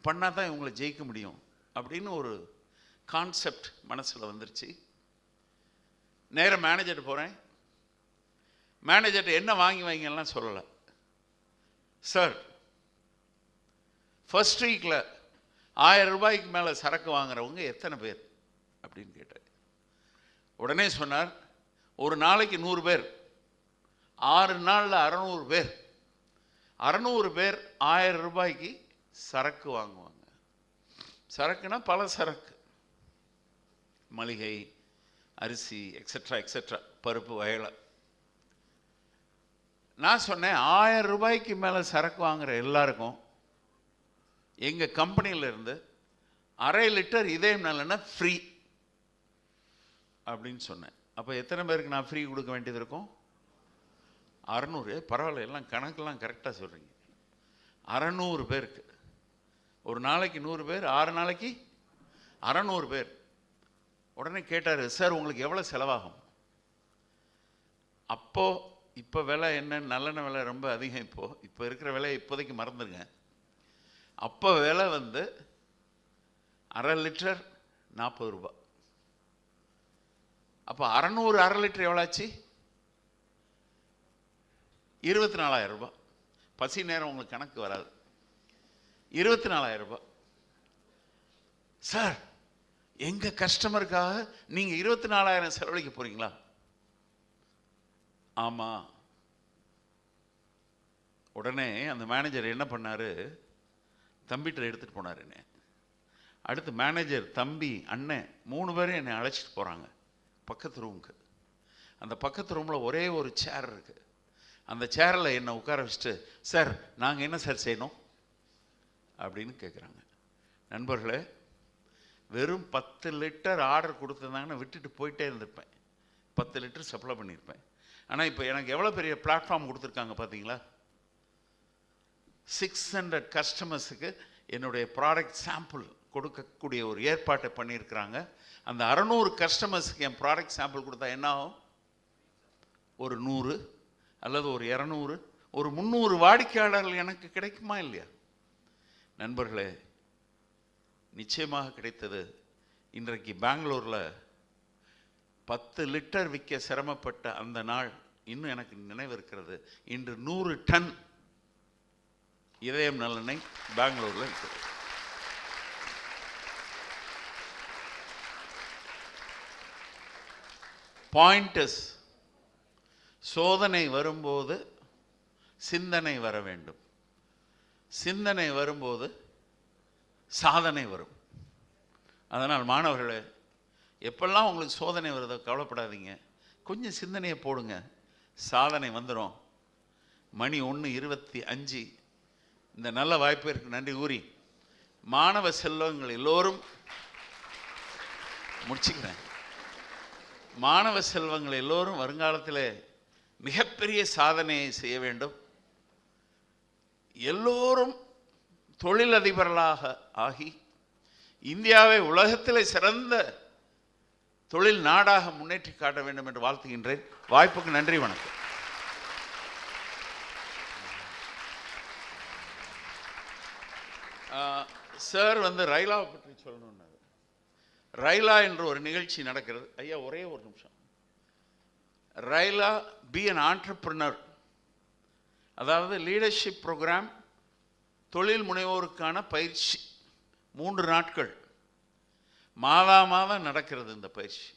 பண்ணால் தான் இவங்களை ஜெயிக்க முடியும் அப்படின்னு ஒரு கான்செப்ட் மனசில் வந்துருச்சு. நேராக மேனேஜர்கிட்ட போகிறேன். மேனேஜர்கிட்ட என்ன வாங்கி வாங்கலாம் சொல்லலை. சார், ஃபர்ஸ்ட் வீக்கில் 1000 ரூபாய்க்கு மேலே சரக்கு வாங்குறவங்க எத்தனை பேர் அப்படின்னு கேட்டார். உடனே சொன்னார், ஒரு நாளைக்கு 100 பேர், 6 நாளில் 600 பேர். 600 பேர் 1000 ரூபாய்க்கு சரக்கு வாங்குவாங்க. சரக்குனா பல சரக்கு, மளிகை, அரிசி, எக்ஸெட்ரா எக்ஸெட்ரா, பருப்பு வகைகளை. நான் சொன்னேன், 1000 ரூபாய்க்கு மேலே சரக்கு வாங்குகிற எல்லாருக்கும் எங்கள் கம்பெனியிலேருந்து 1/2 லிட்டர் இதயம் நல்லெண்ணெய் ஃப்ரீ அப்படின்னு சொன்னேன். அப்போ எத்தனை பேருக்கு நான் ஃப்ரீ கொடுக்க வேண்டியது இருக்கும்? 600. பரவாயில்ல, எல்லாம் கணக்கெல்லாம் கரெக்டாக சொல்கிறீங்க. 600 பேருக்கு. ஒரு நாளைக்கு 100 பேர், 6 நாளைக்கு 600 பேர். உடனே கேட்டார், சார் உங்களுக்கு எவ்வளோ செலவாகும்? அப்போது இப்போ விலை என்ன, நல்லெண்ணெய் விலை ரொம்ப அதிகம். இப்போ இருக்கிற விலையை இப்போதைக்கு மறந்துடுங்க. அப்போ விலை வந்து 1/2 லிட்டர் 40 ரூபா. அப்போ 600 1/2 லிட்டர் எவ்வளோ ஆச்சு? 24,000 ரூபா. பசி நேரம் உங்களுக்கு கணக்கு வராது. 24,000 ரூபா. சார், எங்கள் கஸ்டமருக்காக நீங்கள் 24,000 செலவழிக்க போகிறீங்களா? ஆமாம். உடனே அந்த மேனேஜர் என்ன பண்ணார், தம்பிகிட்ட எடுத்துகிட்டு போனார் என்னை. அடுத்து மேனேஜர், தம்பி, அண்ணன் 3 பேரும் என்னை அழைச்சிட்டு போகிறாங்க பக்கத்து ரூமுக்கு. அந்த பக்கத்து ரூமில் ஒரே ஒரு சேர் இருக்குது. அந்த சேரில் என்னை உட்கார வச்சுட்டு, சார் நாங்கள் என்ன சார் செய்யணும் அப்படின்னு கேட்குறாங்க. நண்பர்களே, வெறும் 10 லிட்டர் ஆர்டர் கொடுத்துருந்தாங்கன்னு விட்டுட்டு போயிட்டே இருந்திருப்பேன். 10 லிட்டர் சப்ளை பண்ணியிருப்பேன். ஆனால் இப்போ எனக்கு எவ்வளோ பெரிய பிளாட்ஃபார்ம் கொடுத்துருக்காங்க பார்த்தீங்களா? 600 கஸ்டமர்ஸுக்கு என்னுடைய ப்ராடக்ட் சாம்பிள் கொடுக்கக்கூடிய ஒரு ஏற்பாட்டை பண்ணியிருக்கிறாங்க. அந்த 600 கஸ்டமர்ஸுக்கு என் ப்ராடக்ட் சாம்பிள் கொடுத்தா என்ன ஆகும்? ஒரு 100 அல்லது ஒரு 200, ஒரு 300 வாடிக்கையாளர்கள் எனக்கு கிடைக்குமா இல்லையா? நண்பர்களே, நிச்சயமாக கிடைத்தது. இன்றைக்கு பெங்களூரில் 10 லிட்டர் விற்க சிரமப்பட்ட அந்த நாள் இன்னும் எனக்கு நினைவு இருக்கிறது. இன்று 100 டன் இதயம் நல்லெண்ணெய் பெங்களூரில் இருக்குது. பாயிண்டர்ஸ், சோதனை வரும்போது சிந்தனை வர வேண்டும், சிந்தனை வரும்போது சாதனை வரும். அதனால் மாணவர்களே, எப்பெல்லாம் உங்களுக்கு சோதனை வருதோ கவலைப்படாதீங்க, கொஞ்சம் சிந்தனையை போடுங்க, சாதனை வந்துடும். மணி 1:25. இந்த நல்ல வாய்ப்பிற்கு நன்றி கூறி மாணவ செல்வங்கள் எல்லோரும் முடிச்சுக்கிறேன். மாணவ செல்வங்கள் எல்லோரும் வருங்காலத்தில் மிகப்பெரிய சாதனையை செய்ய வேண்டும். எல்லோரும் தொழிலதிபர்களாக ஆகி இந்தியாவை உலகத்தில் சிறந்த தொழில் நாடாக முன்னேற்றி காட்ட வேண்டும் என்று வாழ்த்துகின்றேன். வாய்ப்புக்கு நன்றி, வணக்கம். சார் ரயிலாவை பற்றி சொல்லணும்னாரு. ரயிலா என்ற ஒரு நிகழ்ச்சி நடக்கிறது. ஐயா ஒரே ஒரு நிமிஷம். ரயிலா பி அன் ஆண்டர்பிரினர், அதாவது லீடர்ஷிப் ப்ரோக்ராம், தொழில் முனைவோருக்கான பயிற்சி. 3 நாட்கள் மாதம் நடக்கிறது இந்த பயிற்சி.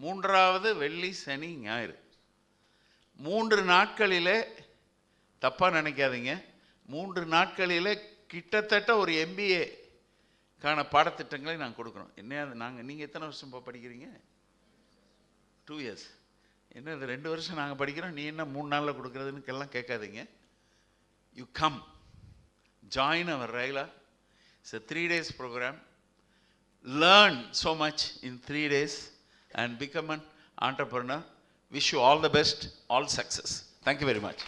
3வது வெள்ளி, சனி, ஞாயிறு. 3 நாட்களிலே, தப்பாக நினைக்காதீங்க, 3 நாட்களிலே கிட்டத்தட்ட ஒரு MBA கான பாடத்திட்டங்களை நாங்கள் கொடுக்குறோம். என்ன நீங்கள் எத்தனை வருஷம் படிக்கிறீங்க? 2 years. என்ன இது 2 வருஷம் நாங்கள் படிக்கிறோம், நீ என்ன 3 நாளில் கொடுக்குறதுன்னு எல்லாம் கேட்காதீங்க. யூ கம் ஜாயின் அவர் ரயிலா. It's a 3 days program. Learn so much in 3 days and become an entrepreneur. Wish you all the best, all success. Thank you very much.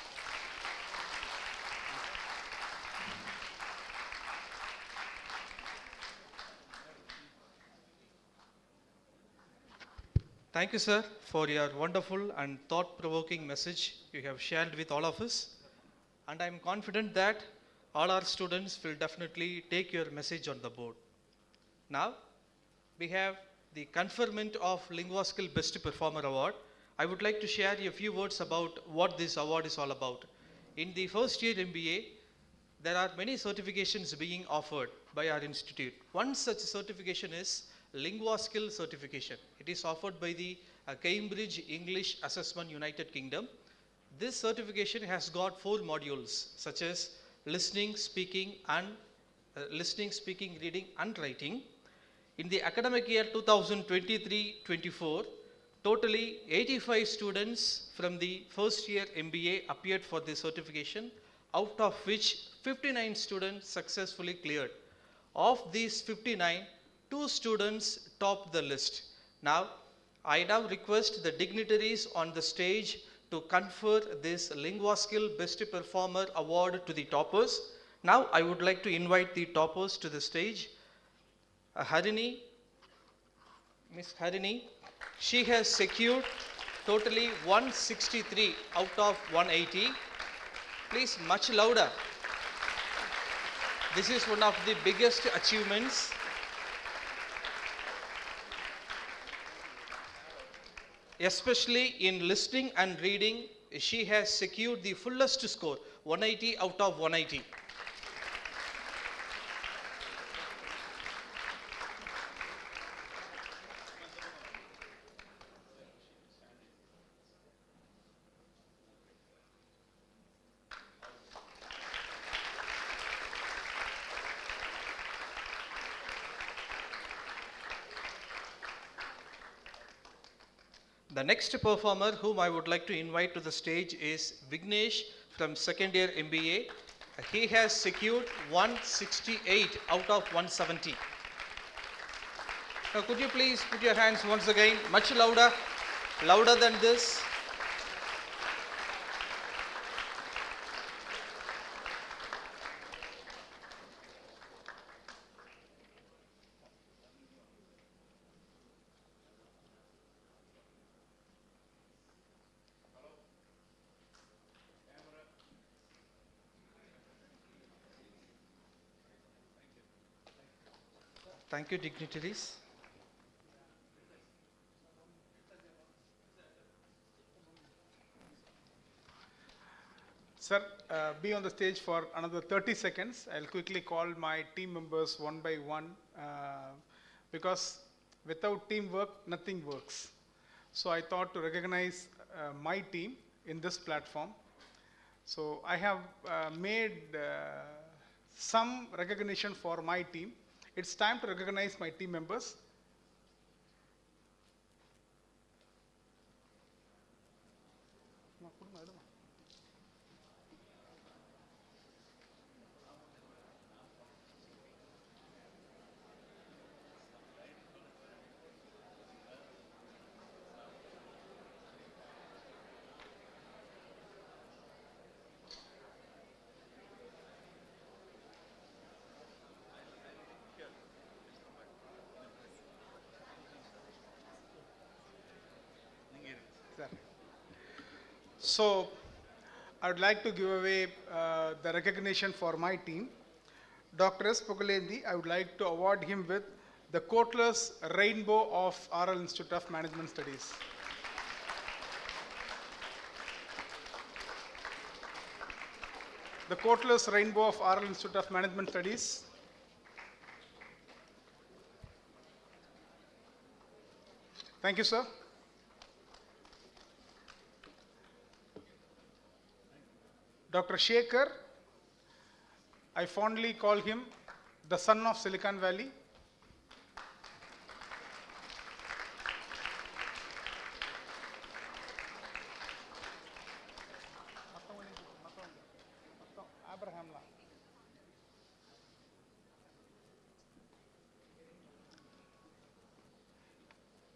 Thank you, sir, for your wonderful and thought-provoking message you have shared with all of us. And I am confident that all our students will definitely take your message on the board. Now, we have the conferment of Linguaskill Best Performer Award. I would like to share a few words about what this award is all about. In the first year MBA, there are many certifications being offered by our institute. One such certification is Linguaskill certification. It is offered by the Cambridge English Assessment, United Kingdom. This certification has got 4 modules such as listening, speaking, reading and writing. In the academic year 2023-24, totally 85 students from the first year MBA appeared for this certification, out of which 59 students successfully cleared. Of these 59, 2 students topped the list. Now, I request the dignitaries on the stage to confer this Linguaskill Best Performer Award to the toppers. Now, I would like to invite the toppers to the stage. Harini, Miss Harini, she has secured totally 163 out of 180. Please, much louder. This is one of the biggest achievements. Especially in listening and reading, she has secured the fullest score, 180 out of 180. The next performer whom I would like to invite to the stage is Vignesh from second year MBA. He has secured 168 out of 170. Now, could you please put your hands once again, much louder, louder than this. Thank you, dignitaries. Sir, be on the stage for another 30 seconds. I'll quickly call my team members one by one because without teamwork, nothing works. So I thought to recognize my team in this platform. So I have made some recognition for my team. It's time to recognize my team members. So I would like to give away the recognition for my team. Dr. S. Pugalendi, I would like to award him with the Coatless Rainbow of RL Institute of Management Studies. The Coatless Rainbow of RL Institute of Management Studies. Thank you, sir. Dr. Shekhar, I fondly call him the son of Silicon Valley.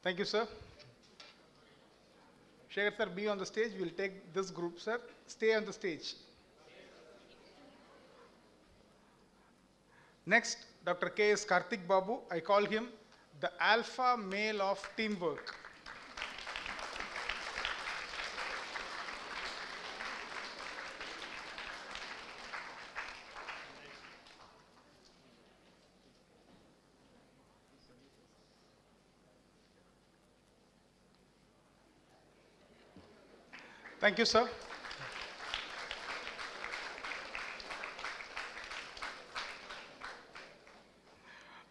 Thank you, sir. Shekhar sir, be on the stage. We'll take this group, sir. Stay on the stage. Next, Dr. K.S. Karthik Babu. I call him the alpha male of teamwork. Thank you, sir.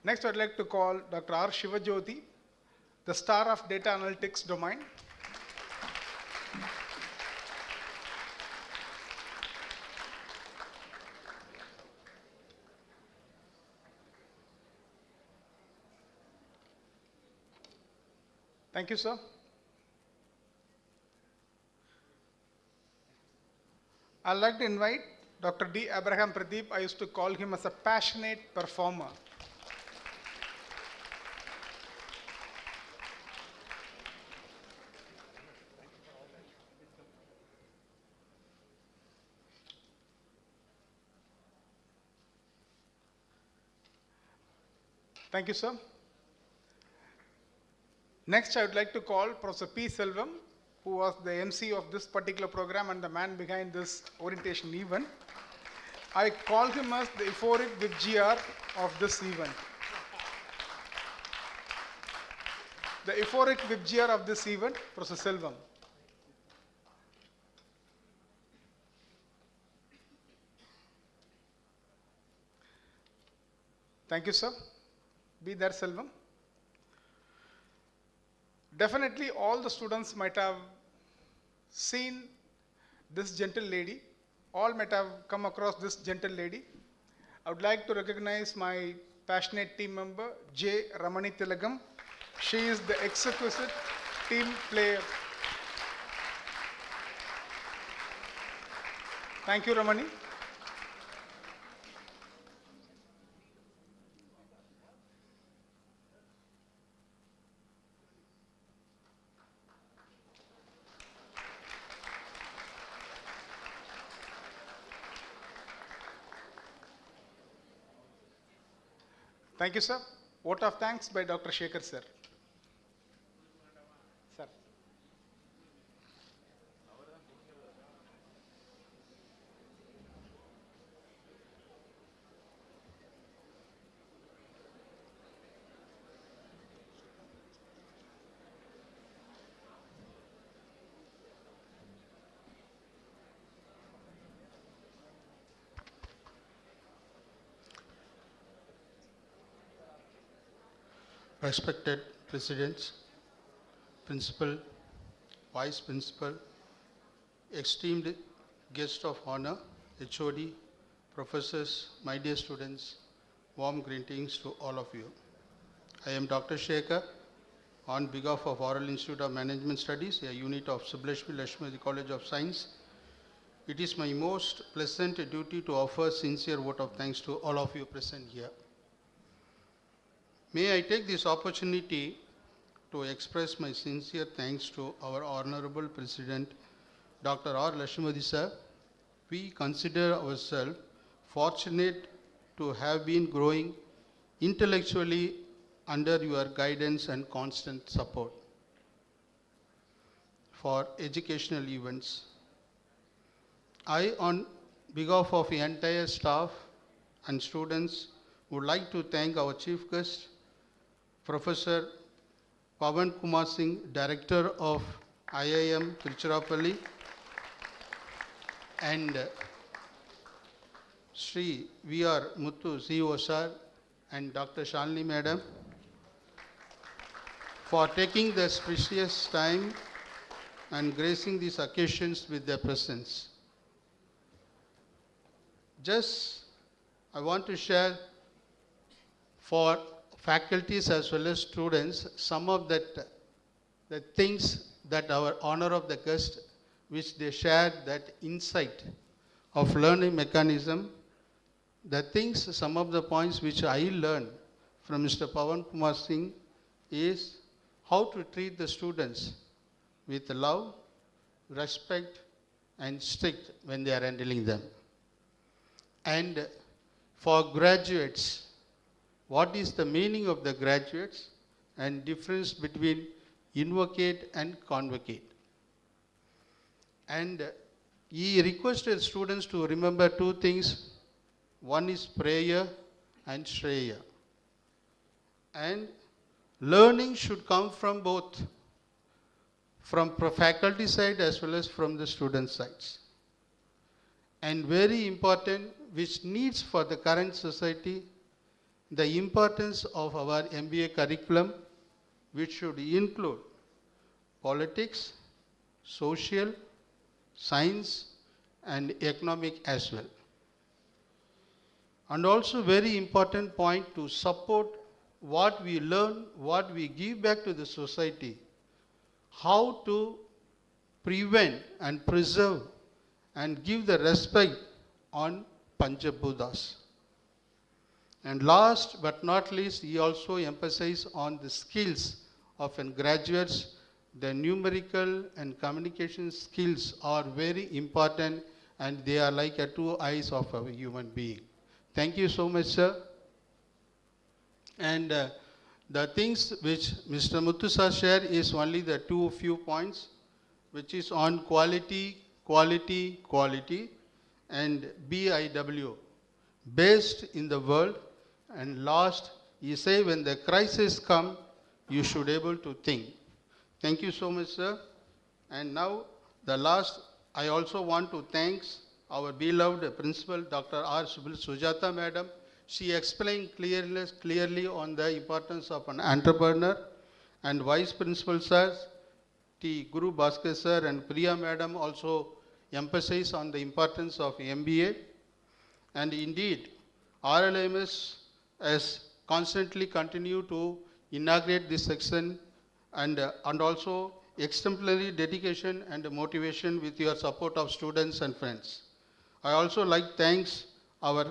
Next, I'd like to call Dr. R. Shivajyoti, the star of data analytics domain. Thank you, sir. I'd like to invite Dr. D. Abraham Pradeep. I used to call him as a passionate performer. Thank you, sir. Next, I would like to call Professor P. Selvam, who was the MC of this particular program and the man behind this orientation event. I call him as the euphoric VIPGR of this event. The euphoric VIPGR of this event, Professor Selvam. Thank you, sir. Be there, Selvam. Definitely all the students might have seen this gentle lady. All might have come across this gentle lady. I would like to recognize my passionate team member, J. Ramani Tilagam. She is the exquisite team player. Thank you, Ramani. Thank you, sir. Vote of thanks by Dr. Shekhar, sir. Sir. respected presidents, principal, vice principal, esteemed guest of honor, HOD, professors, my dear students, warm greetings to all of you. I am Dr. Shekhar on behalf of Oral Institute of Management Studies, a unit of Subbalakshmi Lakshmi College of Science. It is my most pleasant duty to offer sincere vote of thanks to all of you present here. May I take this opportunity to express my sincere thanks to our Honorable President, Dr. R. Lakshmipathy sir. We consider ourselves fortunate to have been growing intellectually under your guidance and constant support for educational events. I, on behalf of the entire staff and students, would like to thank our chief guest, Professor Pawan Kumar Singh, Director of IIM Tiruchirappalli, and Shri R Muthu, CEO sir, and Dr. Shalini Madam, for taking this precious time and gracing these occasions with their presence. Just, I want to share for faculties as well as students some of the things that our honor of the guest, which they shared, that insight of learning mechanism, the things, some of the points which I learned from Mr. Pawan Kumar Singh is how to treat the students with love, respect, and strict when they are handling them. And for graduates, what is the meaning of the graduates and difference between invocate and convocate. And he requested students to remember two things. One is prayer and Shreya. And learning should come from both, from faculty side as well as from the student sides. And very important, which needs for the current society, the importance of our MBA curriculum, which should include politics, social, science, and economic as well. And also very important point, to support what we learn, what we give back to the society, how to prevent and preserve and give the respect on Panchabhutas. And last but not least, he also emphasized on the skills of graduates. The numerical and communication skills are very important, and they are like two eyes of a human being. Thank you so much, sir. And the things which Mr. Muthu sir shared is only the few points, which is on quality, quality, quality, and BIW, best in the world. And last, he say, when the crisis come, you should able to think. Thank you so much, sir. And now, the last, I also want to thank our beloved principal, Dr. R. Sujata Madam. She explained clearly on the importance of an entrepreneur. And Vice Principal Sir, T. Guru Bhaskar Sir and Priya Madam also emphasize on the importance of MBA. And indeed, RLIMS has constantly continued to inaugurate this section, and also exemplary dedication and motivation with your support of students and friends. I also like thanks our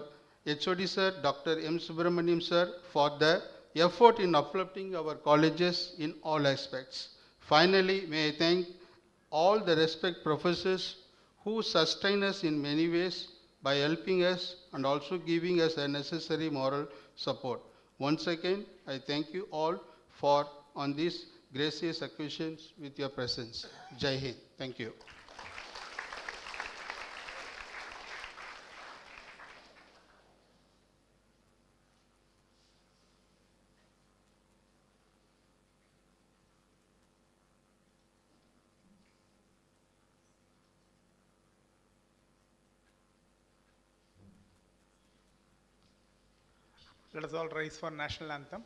HOD sir, Dr. M. Subramaniam sir, for the effort in uplifting our colleges in all aspects. Finally, may I thank all the respect professors who sustain us in many ways by helping us and also giving us a necessary moral support. Once again, I thank you all for on these gracious occasions with your presence. Jai Hind. Thank you. Let us all rise for national anthem.